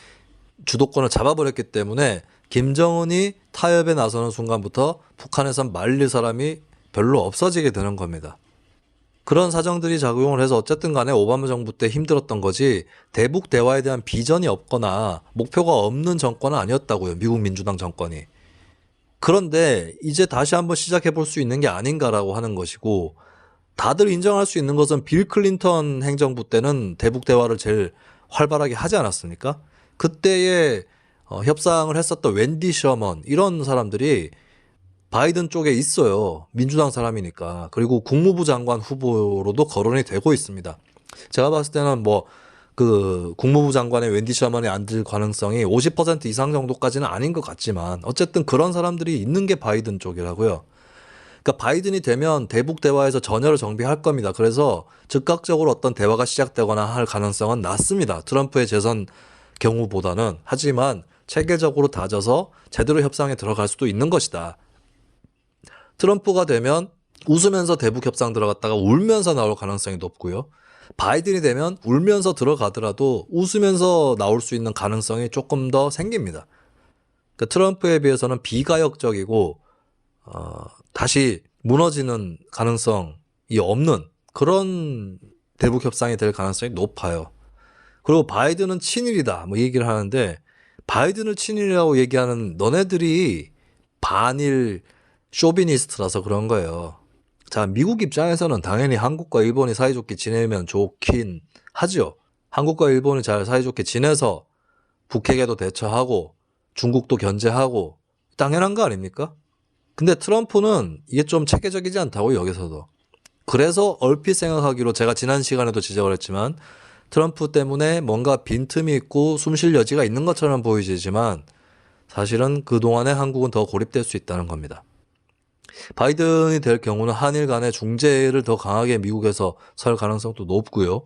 주도권을 잡아버렸기 때문에 김정은이 타협에 나서는 순간부터 북한에선 말릴 사람이 별로 없어지게 되는 겁니다. 그런 사정들이 작용을 해서 어쨌든 간에 오바마 정부 때 힘들었던 거지 대북 대화에 대한 비전이 없거나 목표가 없는 정권은 아니었다고요, 미국 민주당 정권이. 그런데 이제 다시 한번 시작해 볼 수 있는 게 아닌가라고 하는 것이고, 다들 인정할 수 있는 것은 빌 클린턴 행정부 때는 대북 대화를 제일 활발하게 하지 않았습니까? 그때에 협상을 했었던 웬디 셔먼 이런 사람들이 바이든 쪽에 있어요. 민주당 사람이니까. 그리고 국무부 장관 후보로도 거론이 되고 있습니다. 제가 봤을 때는 그 국무부 장관의 웬디 셔먼이 앉을 가능성이 50% 이상 정도까지는 아닌 것 같지만 어쨌든 그런 사람들이 있는 게 바이든 쪽이라고요. 그러니까 바이든이 되면 대북 대화에서 전열을 정비할 겁니다. 그래서 즉각적으로 어떤 대화가 시작되거나 할 가능성은 낮습니다, 트럼프의 재선 경우보다는. 하지만 체계적으로 다져서 제대로 협상에 들어갈 수도 있는 것이다. 트럼프가 되면 웃으면서 대북 협상 들어갔다가 울면서 나올 가능성이 높고요. 바이든이 되면 울면서 들어가더라도 웃으면서 나올 수 있는 가능성이 조금 더 생깁니다. 그러니까 트럼프에 비해서는 비가역적이고 다시 무너지는 가능성이 없는 그런 대북 협상이 될 가능성이 높아요. 그리고 바이든은 친일이다 뭐 얘기를 하는데, 바이든을 친일이라고 얘기하는 너네들이 반일 쇼비니스트라서 그런 거예요. 자, 미국 입장에서는 당연히 한국과 일본이 사이좋게 지내면 좋긴 하죠. 한국과 일본이 잘 사이좋게 지내서 북핵에도 대처하고 중국도 견제하고 당연한 거 아닙니까? 근데 트럼프는 이게 좀 체계적이지 않다고, 여기서도. 그래서 얼핏 생각하기로 제가 지난 시간에도 지적을 했지만 트럼프 때문에 뭔가 빈틈이 있고 숨쉴 여지가 있는 것처럼 보이지만 사실은 그동안에 한국은 더 고립될 수 있다는 겁니다. 바이든이 될 경우는 한일 간의 중재를 더 강하게 미국에서 설 가능성도 높고요.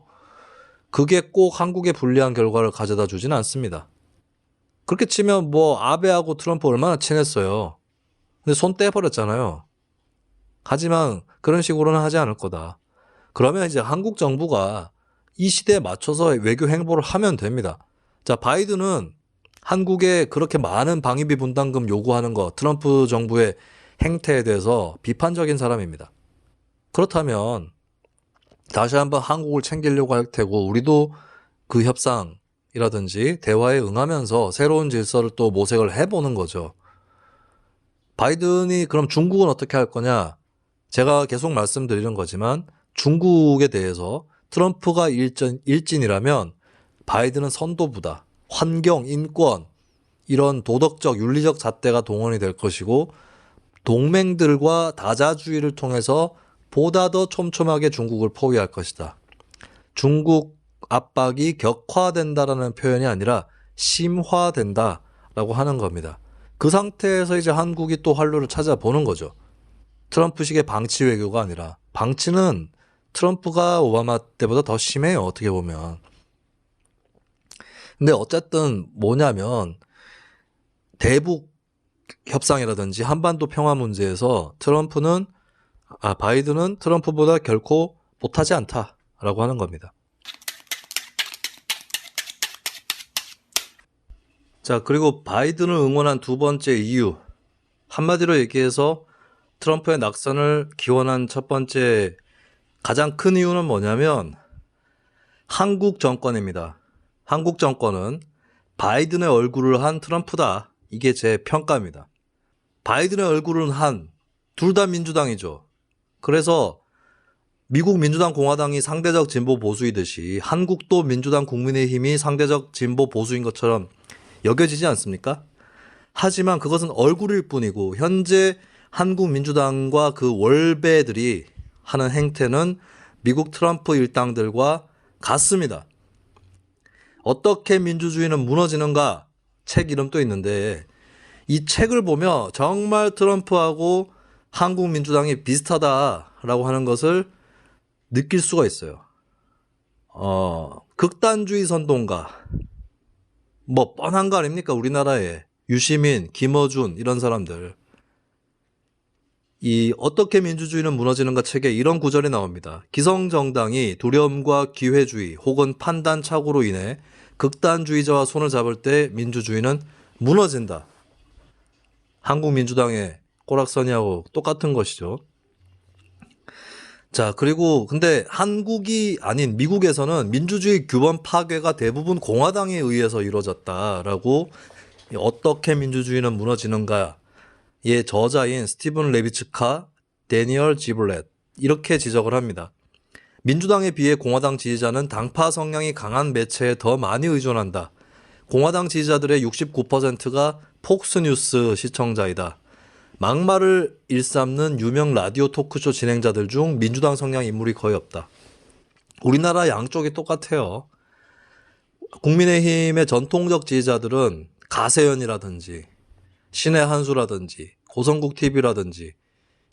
그게 꼭 한국에 불리한 결과를 가져다 주진 않습니다. 그렇게 치면 아베하고 트럼프 얼마나 친했어요. 근데 손 떼버렸잖아요. 하지만 그런 식으로는 하지 않을 거다. 그러면 이제 한국 정부가 이 시대에 맞춰서 외교 행보를 하면 됩니다. 자, 바이든은 한국에 그렇게 많은 방위비 분담금 요구하는 거, 트럼프 정부의 행태에 대해서 비판적인 사람입니다. 그렇다면 다시 한번 한국을 챙기려고 할 테고 우리도 그 협상이라든지 대화에 응하면서 새로운 질서를 또 모색을 해보는 거죠. 바이든이 그럼 중국은 어떻게 할 거냐? 제가 계속 말씀드리는 거지만 중국에 대해서 트럼프가 일진이라면 바이든은 선도부다. 환경, 인권, 이런 도덕적, 윤리적 잣대가 동원이 될 것이고 동맹들과 다자주의를 통해서 보다 더 촘촘하게 중국을 포위할 것이다. 중국 압박이 격화된다라는 표현이 아니라 심화된다라고 하는 겁니다. 그 상태에서 이제 한국이 또 활로를 찾아보는 거죠. 트럼프식의 방치 외교가 아니라 방치는 트럼프가 오바마 때보다 더 심해요. 어떻게 보면. 근데 어쨌든 뭐냐면 대북 협상이라든지 한반도 평화 문제에서 바이든은 트럼프보다 결코 못하지 않다라고 하는 겁니다. 자, 그리고 바이든을 응원한 두 번째 이유. 한마디로 얘기해서 트럼프의 낙선을 기원한 첫 번째 가장 큰 이유는 뭐냐면 한국 정권입니다. 한국 정권은 바이든의 얼굴을 한 트럼프다. 이게 제 평가입니다. 바이든의 얼굴은 한 둘 다 민주당이죠. 그래서 미국 민주당 공화당이 상대적 진보 보수이듯이 한국도 민주당 국민의힘이 상대적 진보 보수인 것처럼 여겨지지 않습니까? 하지만 그것은 얼굴일 뿐이고 현재 한국 민주당과 그 월배들이 하는 행태는 미국 트럼프 일당들과 같습니다. 어떻게 민주주의는 무너지는가 책 이름도 있는데 이 책을 보며 정말 트럼프하고 한국 민주당이 비슷하다라고 하는 것을 느낄 수가 있어요. 극단주의 선동가 뭐 뻔한 거 아닙니까? 우리나라에 유시민, 김어준 이런 사람들. 이 어떻게 민주주의는 무너지는가 책에 이런 구절이 나옵니다. 기성정당이 두려움과 기회주의 혹은 판단 착오로 인해 극단주의자와 손을 잡을 때 민주주의는 무너진다. 한국 민주당의 꼬락서니하고 똑같은 것이죠. 자, 그리고 근데 한국이 아닌 미국에서는 민주주의 규범 파괴가 대부분 공화당에 의해서 이루어졌다라고 어떻게 민주주의는 무너지는가의 저자인 스티븐 레비츠카, 데니얼 지블렛 이렇게 지적을 합니다. 민주당에 비해 공화당 지지자는 당파 성향이 강한 매체에 더 많이 의존한다. 공화당 지지자들의 69%가 폭스뉴스 시청자이다. 막말을 일삼는 유명 라디오 토크쇼 진행자들 중 민주당 성향 인물이 거의 없다. 우리나라 양쪽이 똑같아요. 국민의힘의 전통적 지지자들은 가세연이라든지 신의 한수라든지 고성국 TV라든지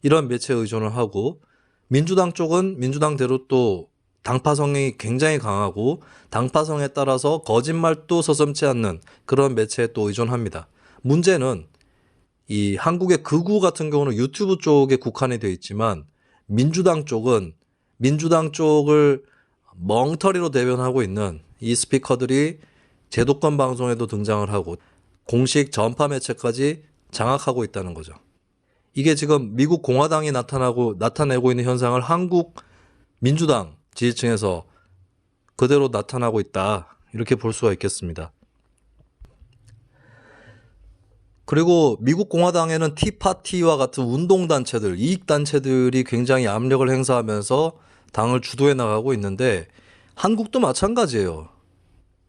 이런 매체에 의존을 하고 민주당 쪽은 민주당대로 또 당파 성향이 굉장히 강하고 당파성에 따라서 거짓말도 서슴지 않는 그런 매체에 또 의존합니다. 문제는 이 한국의 극우 같은 경우는 유튜브 쪽에 국한이 되어 있지만 민주당 쪽은 민주당 쪽을 멍터리로 대변하고 있는 이 스피커들이 제도권 방송에도 등장을 하고 공식 전파 매체까지 장악하고 있다는 거죠. 이게 지금 미국 공화당이 나타내고 있는 현상을 한국 민주당 지지층에서 그대로 나타나고 있다. 이렇게 볼 수가 있겠습니다. 그리고 미국 공화당에는 티파티와 같은 운동단체들, 이익단체들이 굉장히 압력을 행사하면서 당을 주도해 나가고 있는데 한국도 마찬가지예요.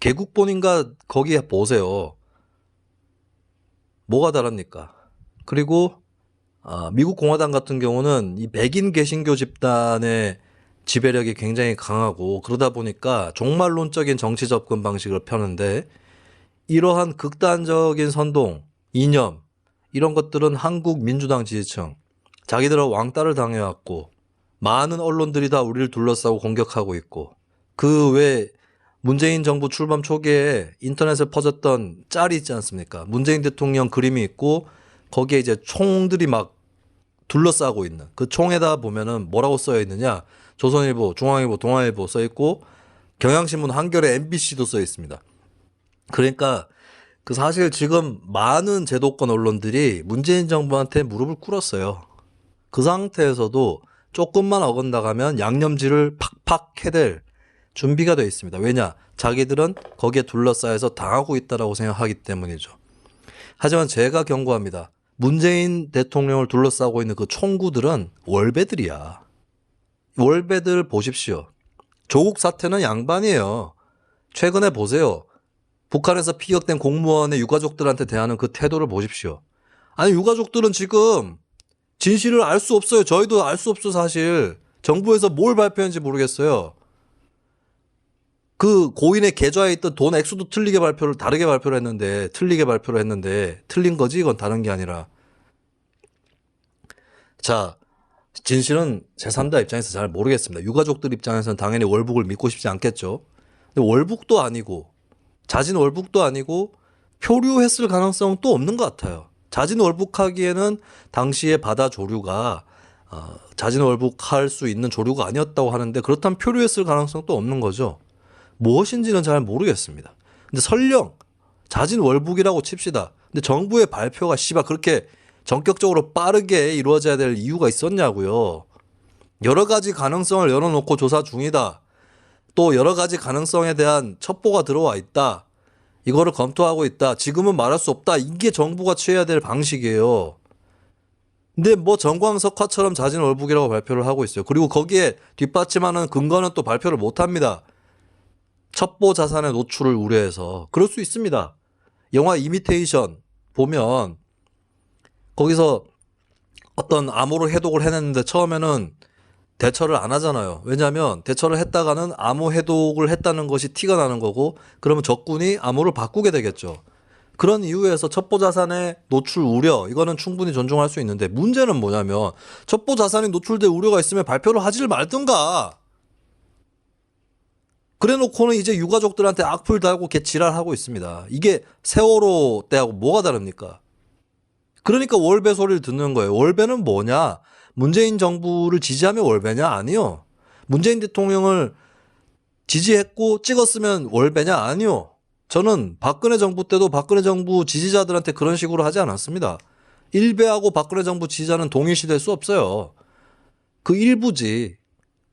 개국본인가 거기에 보세요. 뭐가 다릅니까? 그리고 미국 공화당 같은 경우는 이 백인 개신교 집단의 지배력이 굉장히 강하고 그러다 보니까 종말론적인 정치 접근 방식을 펴는데 이러한 극단적인 선동, 이념 이런 것들은 한국 민주당 지지층 자기들은 왕따를 당해왔고 많은 언론들이 다 우리를 둘러싸고 공격하고 있고 그 외 문재인 정부 출범 초기에 인터넷에 퍼졌던 짤이 있지 않습니까? 문재인 대통령 그림이 있고 거기에 이제 총들이 막 둘러싸고 있는 그 총에다 보면은 뭐라고 써여 있느냐? 조선일보, 중앙일보, 동아일보 써 있고 경향신문, 한겨레, MBC도 써 있습니다. 그러니까 그 사실 지금 많은 제도권 언론들이 문재인 정부한테 무릎을 꿇었어요. 그 상태에서도 조금만 어긋나가면 양념질을 팍팍 해댈 준비가 되어 있습니다. 왜냐? 자기들은 거기에 둘러싸여서 당하고 있다고 생각하기 때문이죠. 하지만 제가 경고합니다. 문재인 대통령을 둘러싸고 있는 그 총구들은 월배들이야. 월배들 보십시오. 조국 사태는 양반이에요. 최근에 보세요. 북한에서 피격된 공무원의 유가족들한테 대하는 그 태도를 보십시오. 아니, 유가족들은 지금 진실을 알 수 없어요. 저희도 알 수 없어, 사실. 정부에서 뭘 발표했는지 모르겠어요. 그 고인의 계좌에 있던 돈 액수도 다르게 발표를 했는데, 틀린 거지? 이건 다른 게 아니라. 자, 진실은 제3자 입장에서 잘 모르겠습니다. 유가족들 입장에서는 당연히 월북을 믿고 싶지 않겠죠. 근데 월북도 아니고, 자진 월북도 아니고, 표류했을 가능성은 또 없는 것 같아요. 자진 월북하기에는 당시에 바다 조류가 자진 월북할 수 있는 조류가 아니었다고 하는데, 그렇다면 표류했을 가능성도 없는 거죠. 무엇인지는 잘 모르겠습니다. 근데 설령 자진 월북이라고 칩시다. 근데 정부의 발표가 그렇게 전격적으로 빠르게 이루어져야 될 이유가 있었냐고요. 여러 가지 가능성을 열어놓고 조사 중이다. 또 여러 가지 가능성에 대한 첩보가 들어와 있다. 이거를 검토하고 있다. 지금은 말할 수 없다. 이게 정부가 취해야 될 방식이에요. 근데 뭐 정광석화처럼 자진 월북이라고 발표를 하고 있어요. 그리고 거기에 뒷받침하는 근거는 또 발표를 못 합니다. 첩보 자산의 노출을 우려해서. 그럴 수 있습니다. 영화 이미테이션 보면 거기서 어떤 암호를 해독을 해냈는데 처음에는 대처를 안 하잖아요. 왜냐하면 대처를 했다가는 암호 해독을 했다는 것이 티가 나는 거고, 그러면 적군이 암호를 바꾸게 되겠죠. 그런 이유에서 첩보 자산의 노출 우려, 이거는 충분히 존중할 수 있는데, 문제는 뭐냐면 첩보 자산이 노출될 우려가 있으면 발표를 하지를 말든가. 그래놓고는 이제 유가족들한테 악플 달고 개 지랄하고 있습니다. 이게 세월호 때하고 뭐가 다릅니까? 그러니까 월배 소리를 듣는 거예요. 월배는 뭐냐? 문재인 정부를 지지하면 월배냐? 아니요. 문재인 대통령을 지지했고 찍었으면 월배냐? 아니요. 저는 박근혜 정부 때도 박근혜 정부 지지자들한테 그런 식으로 하지 않았습니다. 일배하고 박근혜 정부 지지자는 동일시될 수 없어요. 그 일부지.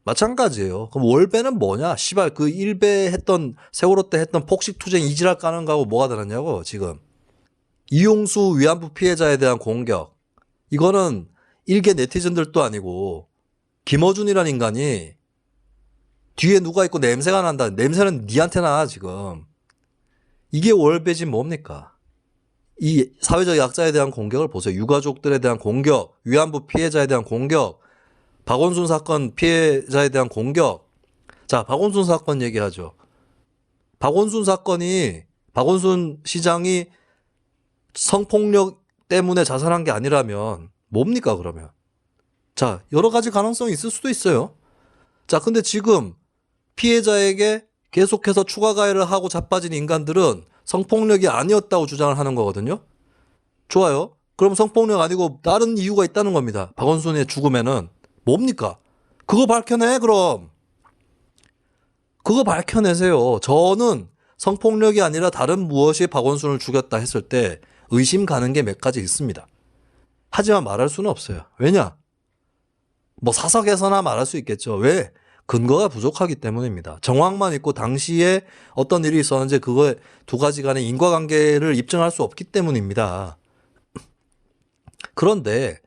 마찬가지예요. 그럼 월배는 뭐냐? 씨발, 그 일배 했던, 세월호 때 했던 폭식투쟁 이지랄 까는 거하고 뭐가 다르냐고, 지금. 이용수 위안부 피해자에 대한 공격. 이거는 일개 네티즌들도 아니고 김어준이라는 인간이 뒤에 누가 있고 냄새가 난다. 냄새는 니한테 나, 지금. 이게 월배지 뭡니까? 이 사회적 약자에 대한 공격을 보세요. 유가족들에 대한 공격, 위안부 피해자에 대한 공격, 박원순 사건 피해자에 대한 공격. 자, 박원순 사건 얘기하죠. 박원순 시장이 성폭력 때문에 자살한 게 아니라면 뭡니까, 그러면? 자, 여러 가지 가능성이 있을 수도 있어요. 자, 근데 지금 피해자에게 계속해서 추가 가해를 하고 자빠진 인간들은 성폭력이 아니었다고 주장을 하는 거거든요. 좋아요. 그럼 성폭력 아니고 다른 이유가 있다는 겁니다. 박원순의 죽음에는. 뭡니까? 그거 밝혀내, 그럼. 그거 밝혀내세요. 저는 성폭력이 아니라 다른 무엇이 박원순을 죽였다 했을 때 의심 가는 게 몇 가지 있습니다. 하지만 말할 수는 없어요. 왜냐? 뭐 사석에서나 말할 수 있겠죠. 왜? 근거가 부족하기 때문입니다. 정황만 있고 당시에 어떤 일이 있었는지 그거에 두 가지 간의 인과관계를 입증할 수 없기 때문입니다. 그런데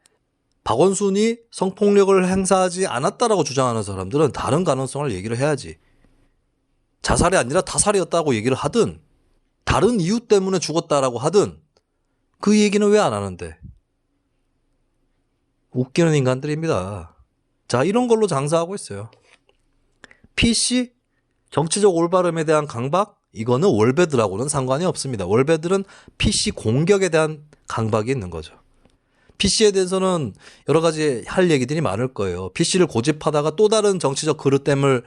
박원순이 성폭력을 행사하지 않았다라고 주장하는 사람들은 다른 가능성을 얘기를 해야지. 자살이 아니라 타살이었다고 얘기를 하든 다른 이유 때문에 죽었다라고 하든 그 얘기는 왜 안 하는데? 웃기는 인간들입니다. 자, 이런 걸로 장사하고 있어요. PC? 정치적 올바름에 대한 강박? 이거는 월배들하고는 상관이 없습니다. 월배들은 PC 공격에 대한 강박이 있는 거죠. PC에 대해서는 여러 가지 할 얘기들이 많을 거예요. PC를 고집하다가 또 다른 정치적 그릇됨을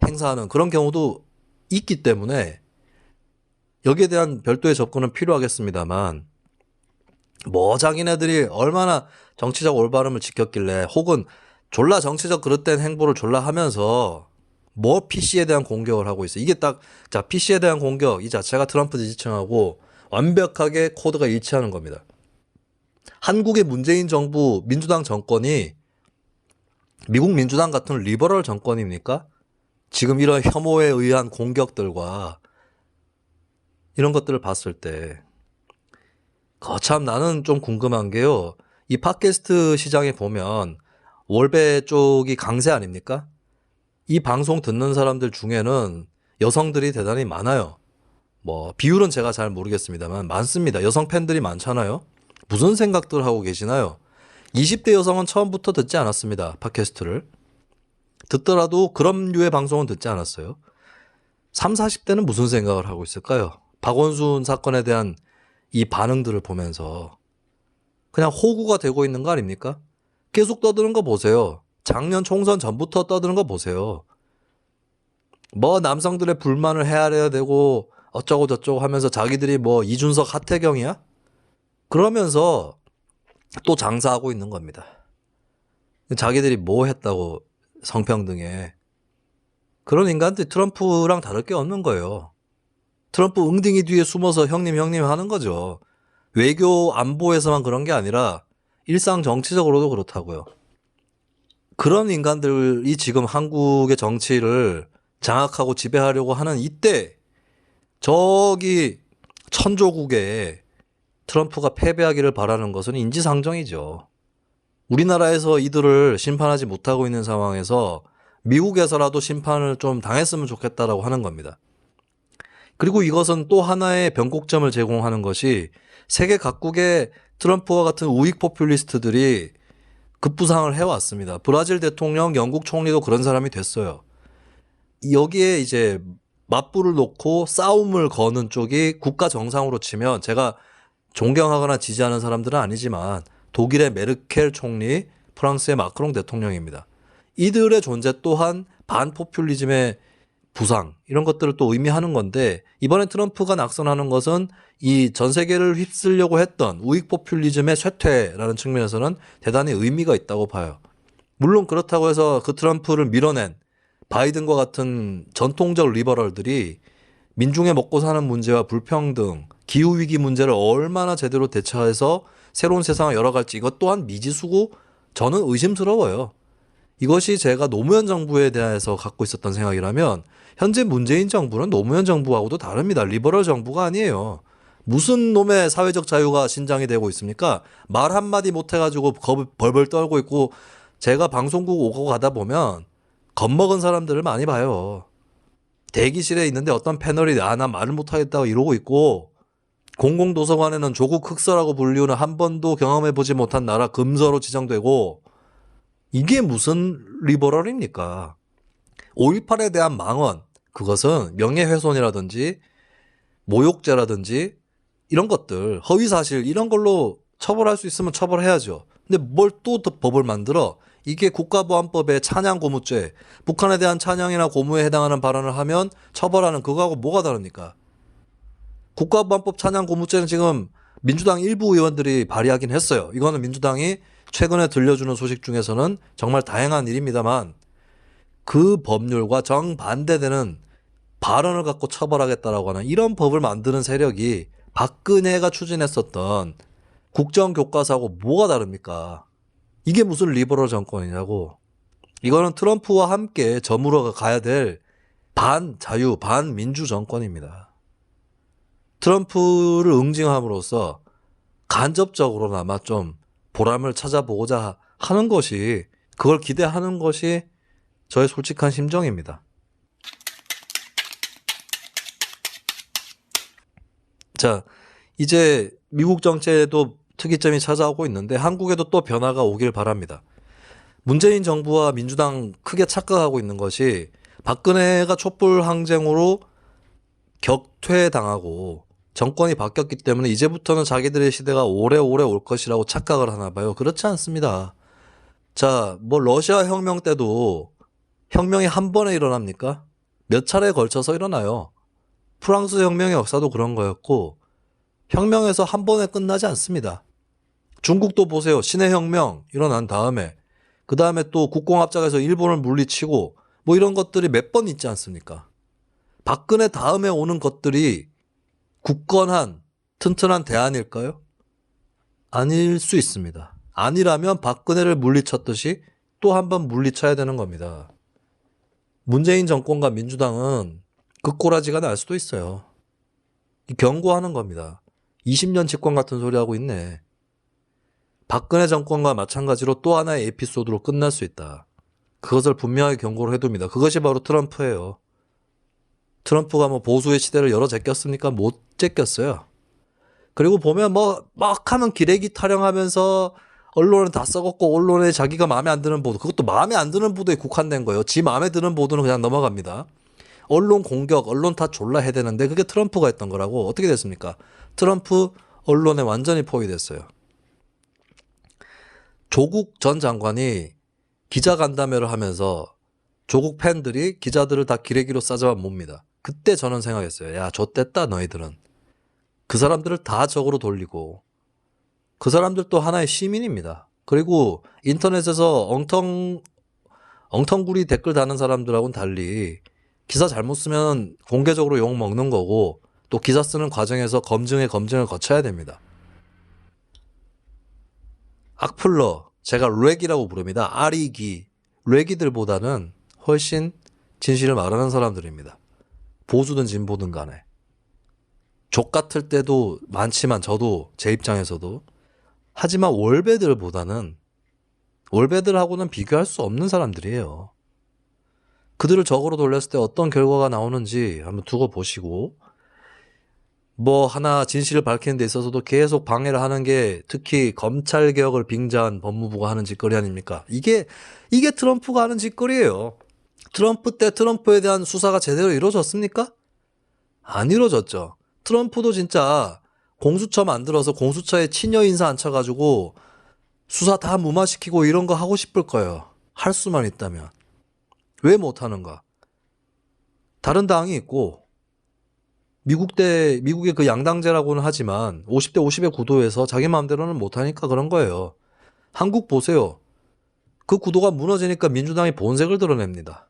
행사하는 그런 경우도 있기 때문에 여기에 대한 별도의 접근은 필요하겠습니다만, 뭐 자기네들이 얼마나 정치적 올바름을 지켰길래 혹은 졸라 정치적 그릇된 행보를 졸라 하면서 뭐 PC에 대한 공격을 하고 있어. 이게 딱, 자, PC에 대한 공격 이 자체가 트럼프 지지층하고 완벽하게 코드가 일치하는 겁니다. 한국의 문재인 정부 민주당 정권이 미국 민주당 같은 리버럴 정권입니까? 지금 이런 혐오에 의한 공격들과 이런 것들을 봤을 때 참 나는 좀 궁금한 게요. 이 팟캐스트 시장에 보면 월배 쪽이 강세 아닙니까? 이 방송 듣는 사람들 중에는 여성들이 대단히 많아요. 뭐 비율은 제가 잘 모르겠습니다만 많습니다. 여성 팬들이 많잖아요. 무슨 생각들 하고 계시나요? 20대 여성은 처음부터 듣지 않았습니다. 팟캐스트를. 듣더라도 그런 류의 방송은 듣지 않았어요. 3, 40대는 무슨 생각을 하고 있을까요? 박원순 사건에 대한 이 반응들을 보면서 그냥 호구가 되고 있는 거 아닙니까? 계속 떠드는 거 보세요. 작년 총선 전부터 떠드는 거 보세요. 뭐 남성들의 불만을 헤아려야 되고 어쩌고 저쩌고 하면서 자기들이 뭐 이준석 하태경이야? 그러면서 또 장사하고 있는 겁니다. 자기들이 뭐 했다고 성평등에. 그런 인간들이 트럼프랑 다를 게 없는 거예요. 트럼프 웅딩이 뒤에 숨어서 형님 하는 거죠. 외교 안보에서만 그런 게 아니라 일상 정치적으로도 그렇다고요. 그런 인간들이 지금 한국의 정치를 장악하고 지배하려고 하는 이때 저기 천조국에 트럼프가 패배하기를 바라는 것은 인지상정이죠. 우리나라에서 이들을 심판하지 못하고 있는 상황에서 미국에서라도 심판을 좀 당했으면 좋겠다라고 하는 겁니다. 그리고 이것은 또 하나의 변곡점을 제공하는 것이 세계 각국의 트럼프와 같은 우익 포퓰리스트들이 급부상을 해왔습니다. 브라질 대통령, 영국 총리도 그런 사람이 됐어요. 여기에 이제 맞불을 놓고 싸움을 거는 쪽이 국가 정상으로 치면 제가 존경하거나 지지하는 사람들은 아니지만 독일의 메르켈 총리, 프랑스의 마크롱 대통령입니다. 이들의 존재 또한 반포퓰리즘의 부상 이런 것들을 또 의미하는 건데 이번에 트럼프가 낙선하는 것은 이 전 세계를 휩쓸려고 했던 우익 포퓰리즘의 쇠퇴라는 측면에서는 대단히 의미가 있다고 봐요. 물론 그렇다고 해서 그 트럼프를 밀어낸 바이든과 같은 전통적 리버럴들이 민중의 먹고 사는 문제와 불평등, 기후위기 문제를 얼마나 제대로 대처해서 새로운 세상을 열어갈지 이것 또한 미지수고 저는 의심스러워요. 이것이 제가 노무현 정부에 대해서 갖고 있었던 생각이라면 현재 문재인 정부는 노무현 정부하고도 다릅니다. 리버럴 정부가 아니에요. 무슨 놈의 사회적 자유가 신장이 되고 있습니까? 말 한마디 못해가지고 벌벌 떨고 있고 제가 방송국 오고 가다 보면 겁먹은 사람들을 많이 봐요. 대기실에 있는데 어떤 패널이 나 말을 못하겠다고 이러고 있고 공공도서관에는 조국 흑서라고 불리우는 한 번도 경험해보지 못한 나라 금서로 지정되고 이게 무슨 리버럴입니까? 5.18에 대한 망언, 그것은 명예훼손이라든지 모욕죄라든지 이런 것들, 허위사실 이런 걸로 처벌할 수 있으면 처벌해야죠. 근데 뭘 또 법을 만들어? 이게 국가보안법의 찬양고무죄, 북한에 대한 찬양이나 고무에 해당하는 발언을 하면 처벌하는 그거하고 뭐가 다릅니까? 국가보안법 찬양고무죄는 지금 민주당 일부 의원들이 발의하긴 했어요. 이거는 민주당이 최근에 들려주는 소식 중에서는 정말 다행한 일입니다만 그 법률과 정반대되는 발언을 갖고 처벌하겠다라고 하는 이런 법을 만드는 세력이 박근혜가 추진했었던 국정교과서하고 뭐가 다릅니까? 이게 무슨 리버럴 정권이냐고. 이거는 트럼프와 함께 저물어 가야 될 반자유, 반민주 정권입니다. 트럼프를 응징함으로써 간접적으로나마 좀 보람을 찾아보고자 하는 것이, 그걸 기대하는 것이 저의 솔직한 심정입니다. 자, 이제 미국 정치에도 특이점이 찾아오고 있는데 한국에도 또 변화가 오길 바랍니다. 문재인 정부와 민주당 크게 착각하고 있는 것이 박근혜가 촛불 항쟁으로 격퇴당하고 정권이 바뀌었기 때문에 이제부터는 자기들의 시대가 오래오래 올 것이라고 착각을 하나 봐요. 그렇지 않습니다. 자, 뭐 러시아 혁명 때도 혁명이 한 번에 일어납니까? 몇 차례에 걸쳐서 일어나요. 프랑스 혁명의 역사도 그런 거였고 혁명에서 한 번에 끝나지 않습니다. 중국도 보세요. 신해 혁명 일어난 다음에 그 다음에 또 국공합작에서 일본을 물리치고 뭐 이런 것들이 몇 번 있지 않습니까? 박근혜 다음에 오는 것들이 굳건한 튼튼한 대안일까요? 아닐 수 있습니다. 아니라면 박근혜를 물리쳤듯이 또 한 번 물리쳐야 되는 겁니다. 문재인 정권과 민주당은 그 꼬라지가 날 수도 있어요. 경고하는 겁니다. 20년 집권 같은 소리 하고 있네. 박근혜 정권과 마찬가지로 또 하나의 에피소드로 끝날 수 있다. 그것을 분명하게 경고를 해둡니다. 그것이 바로 트럼프예요. 트럼프가 뭐 보수의 시대를 열어 제꼈습니까? 못 제꼈어요. 그리고 보면 뭐 막 하면 기레기 타령하면서 언론은 다 썩었고 언론에 자기가 마음에 안 드는 보도, 그것도 마음에 안 드는 보도에 국한된 거예요. 지 마음에 드는 보도는 그냥 넘어갑니다. 언론 공격, 언론 탓 졸라 해야 되는데 그게 트럼프가 했던 거라고. 어떻게 됐습니까? 트럼프 언론에 완전히 포위됐어요. 조국 전 장관이 기자간담회를 하면서 조국 팬들이 기자들을 다 기레기로 싸잡아 몹니다. 그때 저는 생각했어요. 야, 좆됐다 너희들은. 그 사람들을 다 적으로 돌리고, 그 사람들도 하나의 시민입니다. 그리고 인터넷에서 엉텅구리 댓글 다는 사람들하고는 달리 기사 잘못 쓰면 공개적으로 욕 먹는 거고, 또 기사 쓰는 과정에서 검증을 거쳐야 됩니다. 악플러, 제가 렉이라고 부릅니다. 아리기, 렉이들보다는 훨씬 진실을 말하는 사람들입니다. 보수든 진보든 간에. 족 같을 때도 많지만 저도 제 입장에서도. 하지만 월배들하고는 비교할 수 없는 사람들이에요. 그들을 적으로 돌렸을 때 어떤 결과가 나오는지 한번 두고 보시고, 뭐 하나 진실을 밝히는 데 있어서도 계속 방해를 하는 게 특히 검찰개혁을 빙자한 법무부가 하는 짓거리 아닙니까? 이게 트럼프가 하는 짓거리예요. 트럼프 때 트럼프에 대한 수사가 제대로 이루어졌습니까? 안 이루어졌죠. 트럼프도 진짜 공수처 만들어서 공수처에 친여 인사 앉혀가지고 수사 다 무마시키고 이런 거 하고 싶을 거예요. 할 수만 있다면. 왜 못하는가? 다른 당이 있고, 미국의 그 양당제라고는 하지만 50대 50의 구도에서 자기 마음대로는 못하니까 그런 거예요. 한국 보세요. 그 구도가 무너지니까 민주당이 본색을 드러냅니다.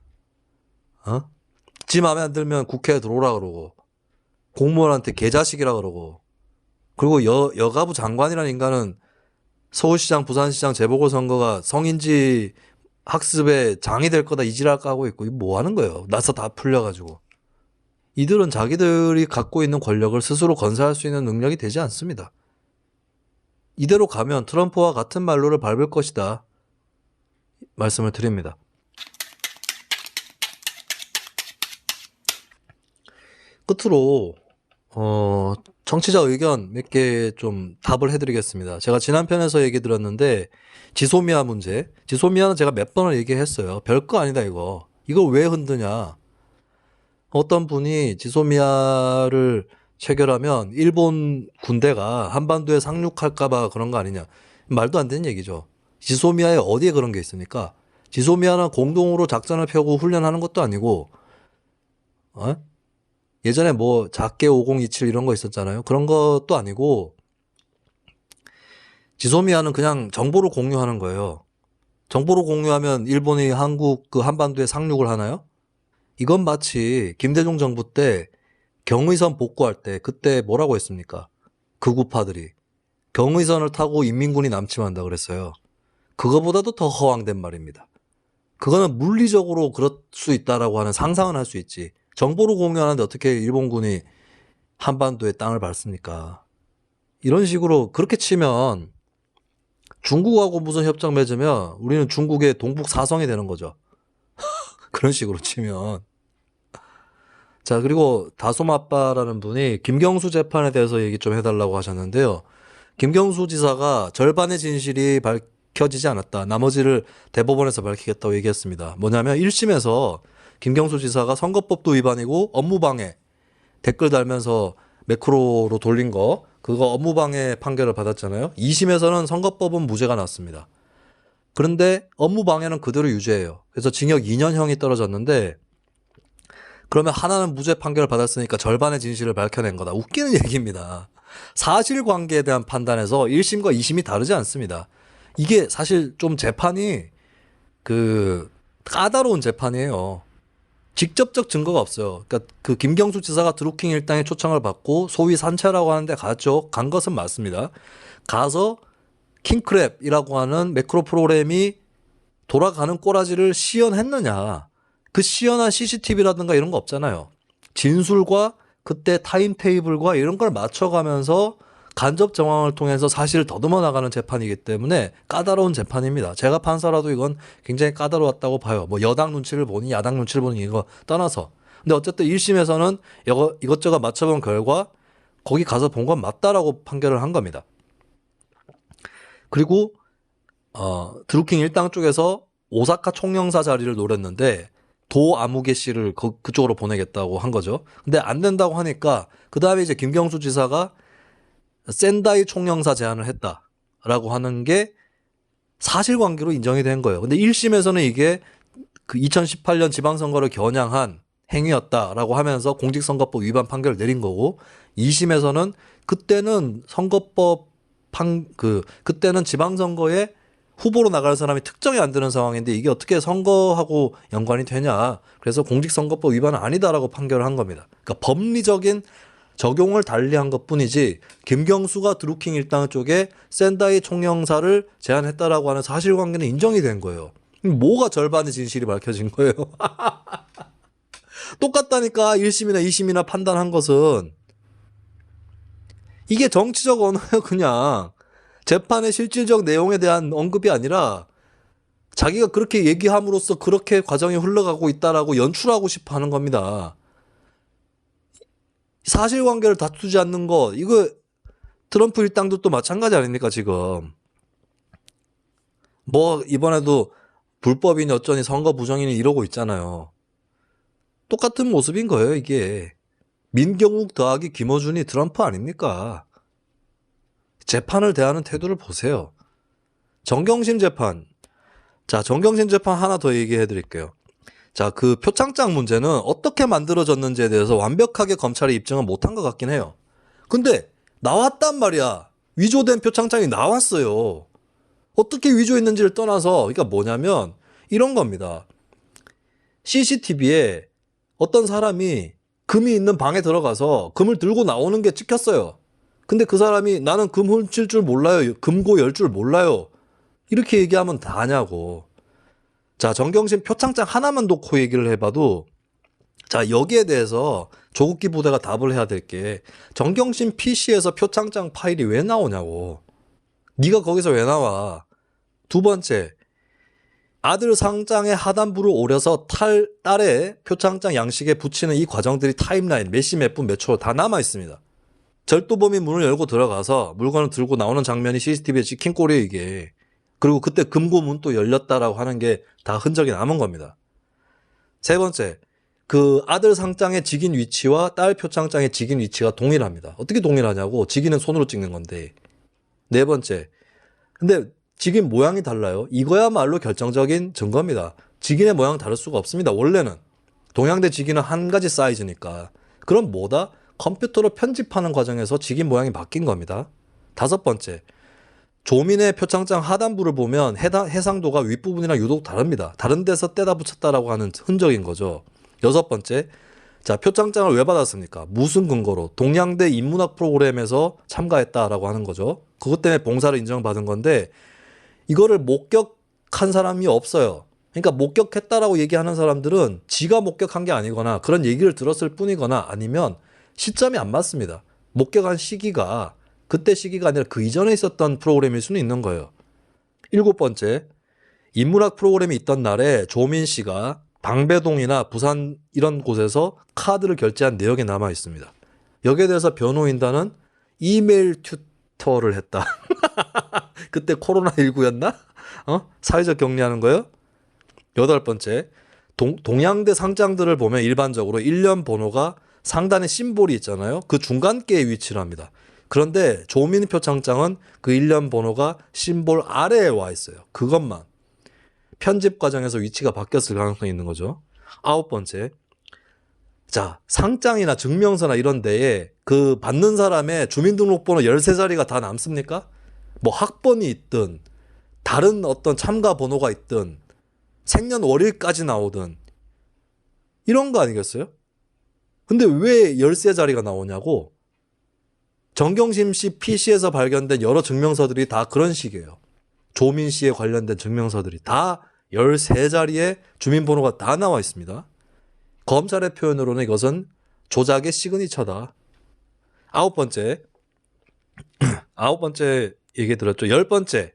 지 마음에 안 들면 국회에 들어오라 그러고, 공무원한테 개자식이라 그러고, 그리고 여가부 장관이라는 인간은 서울시장, 부산시장 재보궐선거가 성인지 학습에 장이 될 거다 이지랄 하고 있고, 이거 뭐 하는 거예요? 나서 다 풀려가지고. 이들은 자기들이 갖고 있는 권력을 스스로 건사할 수 있는 능력이 되지 않습니다. 이대로 가면 트럼프와 같은 말로를 밟을 것이다. 말씀을 드립니다. 끝으로 청취자 의견 몇 개 좀 답을 해드리겠습니다. 제가 지난 편에서 얘기 들었는데 지소미아 문제. 지소미아는 제가 몇 번을 얘기했어요. 별거 아니다 이거. 이걸 왜 흔드냐. 어떤 분이 지소미아를 체결하면 일본 군대가 한반도에 상륙할까봐 그런 거 아니냐. 말도 안 되는 얘기죠. 지소미아에 어디에 그런 게 있습니까? 지소미아는 공동으로 작전을 펴고 훈련하는 것도 아니고, 예전에 뭐 작게 5027 이런 거 있었잖아요. 그런 것도 아니고, 지소미아는 그냥 정보를 공유하는 거예요. 정보를 공유하면 일본이 한국 그 한반도에 상륙을 하나요? 이건 마치 김대중 정부 때 경의선 복구할 때 그때 뭐라고 했습니까? 극우파들이 경의선을 타고 인민군이 남침한다 그랬어요. 그거보다도 더 허황된 말입니다. 그거는 물리적으로 그럴 수 있다라고 하는 상상은 할 수 있지. 정보를 공유하는데 어떻게 일본군이 한반도에 땅을 밟습니까? 이런 식으로 그렇게 치면 중국하고 무슨 협정 맺으면 우리는 중국의 동북 사성이 되는 거죠. 그런 식으로 치면. 자, 그리고 다솜아빠라는 분이 김경수 재판에 대해서 얘기 좀 해달라고 하셨는데요. 김경수 지사가 절반의 진실이 밝혀지지 않았다. 나머지를 대법원에서 밝히겠다고 얘기했습니다. 뭐냐면 1심에서 김경수 지사가 선거법도 위반이고 업무방해 댓글 달면서 매크로로 돌린 거 그거 업무방해 판결을 받았잖아요. 2심에서는 선거법은 무죄가 났습니다. 그런데 업무방해는 그대로 유죄예요. 그래서 징역 2년형이 떨어졌는데 그러면 하나는 무죄 판결을 받았으니까 절반의 진실을 밝혀낸 거다. 웃기는 얘기입니다. 사실관계에 대한 판단에서 1심과 2심이 다르지 않습니다. 이게 사실 좀 재판이 까다로운 재판이에요. 직접적 증거가 없어요. 그러니까 그 김경수 지사가 드루킹 일당의 초청을 받고 소위 산채라고 하는데 갔죠. 간 것은 맞습니다. 가서 킹크랩이라고 하는 매크로 프로그램이 돌아가는 꼬라지를 시연했느냐. 그 시연한 CCTV라든가 이런 거 없잖아요. 진술과 그때 타임테이블과 이런 걸 맞춰가면서 간접 정황을 통해서 사실을 더듬어 나가는 재판이기 때문에 까다로운 재판입니다. 제가 판사라도 이건 굉장히 까다로웠다고 봐요. 뭐 여당 눈치를 보니 야당 눈치를 보니 이거 떠나서. 근데 어쨌든 1심에서는 이것저것 맞춰본 결과 거기 가서 본 건 맞다라고 판결을 한 겁니다. 그리고 드루킹 일당 쪽에서 오사카 총영사 자리를 노렸는데 도 아무개 씨를 그쪽으로 보내겠다고 한 거죠. 근데 안 된다고 하니까 그 다음에 이제 김경수 지사가 센다이 총영사 제안을 했다라고 하는 게 사실관계로 인정이 된 거예요. 근데 1심에서는 이게 그 2018년 지방선거를 겨냥한 행위였다라고 하면서 공직선거법 위반 판결을 내린 거고 2심에서는 그때는 선거법 그때는 지방선거에 후보로 나갈 사람이 특정이 안 되는 상황인데 이게 어떻게 선거하고 연관이 되냐. 그래서 공직선거법 위반은 아니다라고 판결을 한 겁니다. 그러니까 법리적인 적용을 달리한 것뿐이지 김경수가 드루킹 일당 쪽에 센다이 총영사를 제안했다라고 하는 사실관계는 인정이 된 거예요. 뭐가 절반의 진실이 밝혀진 거예요. 똑같다니까 1심이나 2심이나 판단한 것은. 이게 정치적 언어예요. 그냥 재판의 실질적 내용에 대한 언급이 아니라 자기가 그렇게 얘기함으로써 그렇게 과정이 흘러가고 있다라고 연출하고 싶어 하는 겁니다. 사실관계를 다투지 않는 거 이거 트럼프 일당도 또 마찬가지 아닙니까 지금. 뭐 이번에도 불법이니 어쩌니 선거 부정이니 이러고 있잖아요. 똑같은 모습인 거예요 이게. 민경욱 더하기 김어준이 트럼프 아닙니까? 재판을 대하는 태도를 보세요. 정경심 재판. 자, 정경심 재판 하나 더 얘기해 드릴게요. 자, 그 표창장 문제는 어떻게 만들어졌는지에 대해서 완벽하게 검찰이 입증을 못한 것 같긴 해요. 근데 나왔단 말이야. 위조된 표창장이 나왔어요. 어떻게 위조했는지를 떠나서 그러니까 뭐냐면 이런 겁니다. CCTV에 어떤 사람이 금이 있는 방에 들어가서 금을 들고 나오는 게 찍혔어요. 근데 그 사람이 나는 금 훔칠 줄 몰라요. 금고 열 줄 몰라요. 이렇게 얘기하면 다냐고. 자, 정경심 표창장 하나만 놓고 얘기를 해봐도 자, 여기에 대해서 조국기 부대가 답을 해야 될 게 정경심 PC에서 표창장 파일이 왜 나오냐고. 네가 거기서 왜 나와. 두 번째, 아들 상장의 하단부를 오려서 딸의 표창장 양식에 붙이는 이 과정들이 타임라인 몇 시 몇 분 몇 초로 다 남아 있습니다. 절도범이 문을 열고 들어가서 물건을 들고 나오는 장면이 CCTV에 찍힌 꼴이에요 이게. 그리고 그때 금고문 또 열렸다라고 하는 게 다 흔적이 남은 겁니다. 세 번째, 그 아들 상장의 직인 위치와 딸 표창장의 직인 위치가 동일합니다. 어떻게 동일하냐고. 직인은 손으로 찍는 건데. 네 번째, 근데 직인 모양이 달라요. 이거야말로 결정적인 증거입니다. 직인의 모양 다를 수가 없습니다. 원래는 동양대 직인은 한 가지 사이즈니까. 그럼 뭐다? 컴퓨터로 편집하는 과정에서 직인 모양이 바뀐 겁니다. 다섯 번째, 조민의 표창장 하단부를 보면 해상도가 윗부분이랑 유독 다릅니다. 다른 데서 떼다 붙였다라고 하는 흔적인 거죠. 여섯 번째, 자, 표창장을 왜 받았습니까? 무슨 근거로? 동양대 인문학 프로그램에서 참가했다라고 하는 거죠. 그것 때문에 봉사를 인정받은 건데 이거를 목격한 사람이 없어요. 그러니까 목격했다라고 얘기하는 사람들은 지가 목격한 게 아니거나 그런 얘기를 들었을 뿐이거나 아니면 시점이 안 맞습니다. 목격한 시기가 그때 시기가 아니라 그 이전에 있었던 프로그램일 수는 있는 거예요. 일곱 번째, 인문학 프로그램이 있던 날에 조민 씨가 방배동이나 부산 이런 곳에서 카드를 결제한 내역이 남아 있습니다. 여기에 대해서 변호인단은 이메일 튜터를 했다. 그때 코로나19였나? 사회적 격리하는 거예요? 여덟 번째, 동양대 상장들을 보면 일반적으로 1년 번호가 상단에 심볼이 있잖아요. 그 중간께에 위치를 합니다. 그런데 조민 표창장은 그 1년 번호가 심볼 아래에 와 있어요. 그것만. 편집 과정에서 위치가 바뀌었을 가능성이 있는 거죠. 아홉 번째, 자, 상장이나 증명서나 이런 데에 그 받는 사람의 주민등록번호 13자리가 다 남습니까? 뭐 학번이 있든 다른 어떤 참가 번호가 있든 생년월일까지 나오든 이런 거 아니겠어요? 근데 왜 13자리가 나오냐고. 정경심 씨 PC에서 발견된 여러 증명서들이 다 그런 식이에요. 조민 씨에 관련된 증명서들이 다 13자리의 주민번호가 다 나와 있습니다. 검찰의 표현으로는 이것은 조작의 시그니처다. 아홉 번째, 9번째 얘기 들었죠. 10번째.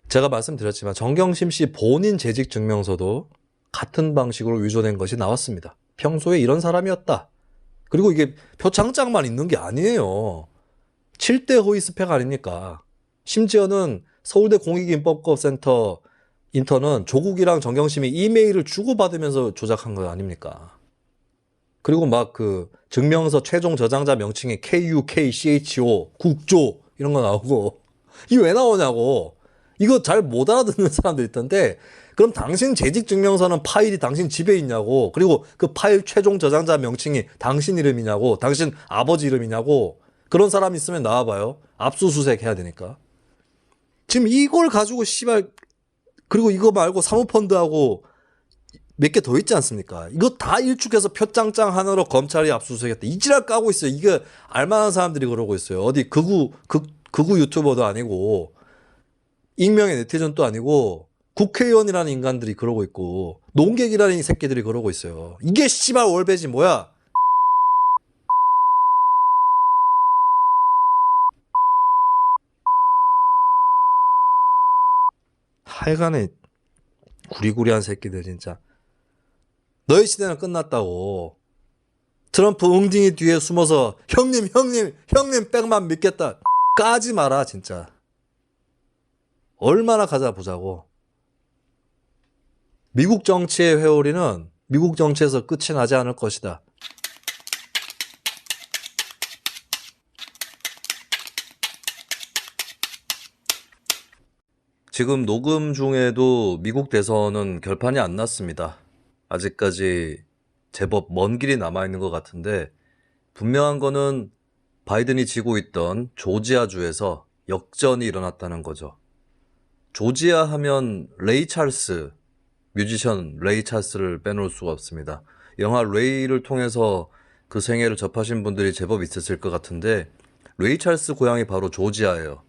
제가 말씀드렸지만 정경심 씨 본인 재직 증명서도 같은 방식으로 위조된 것이 나왔습니다. 평소에 이런 사람이었다. 그리고 이게 표창장만 있는 게 아니에요. 7대 허위 스펙 아닙니까? 심지어는 서울대 공익인법센터 인턴은 조국이랑 정경심이 이메일을 주고받으면서 조작한 거 아닙니까? 그리고 막 그 증명서 최종 저장자 명칭이 KUKCHO, 국조 이런 거 나오고 이게 왜 나오냐고. 이거 잘 못 알아듣는 사람들 있던데 그럼 당신 재직 증명서는 파일이 당신 집에 있냐고. 그리고 그 파일 최종 저장자 명칭이 당신 이름이냐고. 당신 아버지 이름이냐고. 그런 사람 있으면 나와봐요. 압수수색 해야 되니까. 지금 이걸 가지고 씨발 그리고 이거 말고 사모펀드하고 몇 개 더 있지 않습니까? 이거 다 일축해서 표창장 하나로 검찰이 압수수색했다. 이 지랄 까고 있어요. 이게 알만한 사람들이 그러고 있어요. 어디 극우 유튜버도 아니고 익명의 네티즌도 아니고 국회의원이라는 인간들이 그러고 있고 농객이라는 이 새끼들이 그러고 있어요. 이게 씨발 월배지 뭐야? 하여간에 구리구리한 새끼들 진짜. 너희 시대는 끝났다고. 트럼프 웅딩이 뒤에 숨어서 형님 백만 믿겠다. 까지 마라 진짜. 얼마나 가자 보자고. 미국 정치의 회오리는 미국 정치에서 끝이 나지 않을 것이다. 지금 녹음 중에도 미국 대선은 결판이 안 났습니다. 아직까지 제법 먼 길이 남아있는 것 같은데 분명한 거는 바이든이 지고 있던 조지아주에서 역전이 일어났다는 거죠. 조지아 하면 레이 찰스, 뮤지션 레이 찰스를 빼놓을 수가 없습니다. 영화 레이를 통해서 그 생애를 접하신 분들이 제법 있었을 것 같은데 레이 찰스 고향이 바로 조지아예요.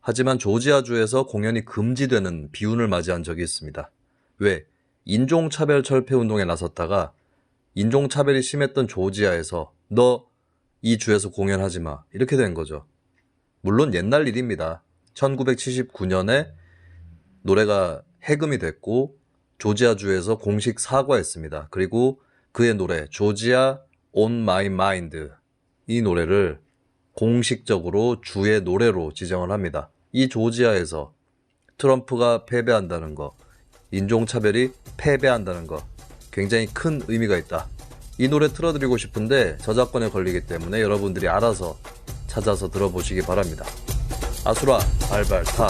하지만 조지아주에서 공연이 금지되는 비운을 맞이한 적이 있습니다. 왜? 인종차별 철폐운동에 나섰다가 인종차별이 심했던 조지아에서 너 이 주에서 공연하지 마 이렇게 된 거죠. 물론 옛날 일입니다. 1979년에 노래가 해금이 됐고 조지아주에서 공식 사과했습니다. 그리고 그의 노래 조지아 On My Mind 이 노래를 공식적으로 주의 노래로 지정을 합니다. 이 조지아에서 트럼프가 패배한다는 거, 인종차별이 패배한다는 거 굉장히 큰 의미가 있다. 이 노래 틀어드리고 싶은데 저작권에 걸리기 때문에 여러분들이 알아서 찾아서 들어보시기 바랍니다. 아수라 발발 타.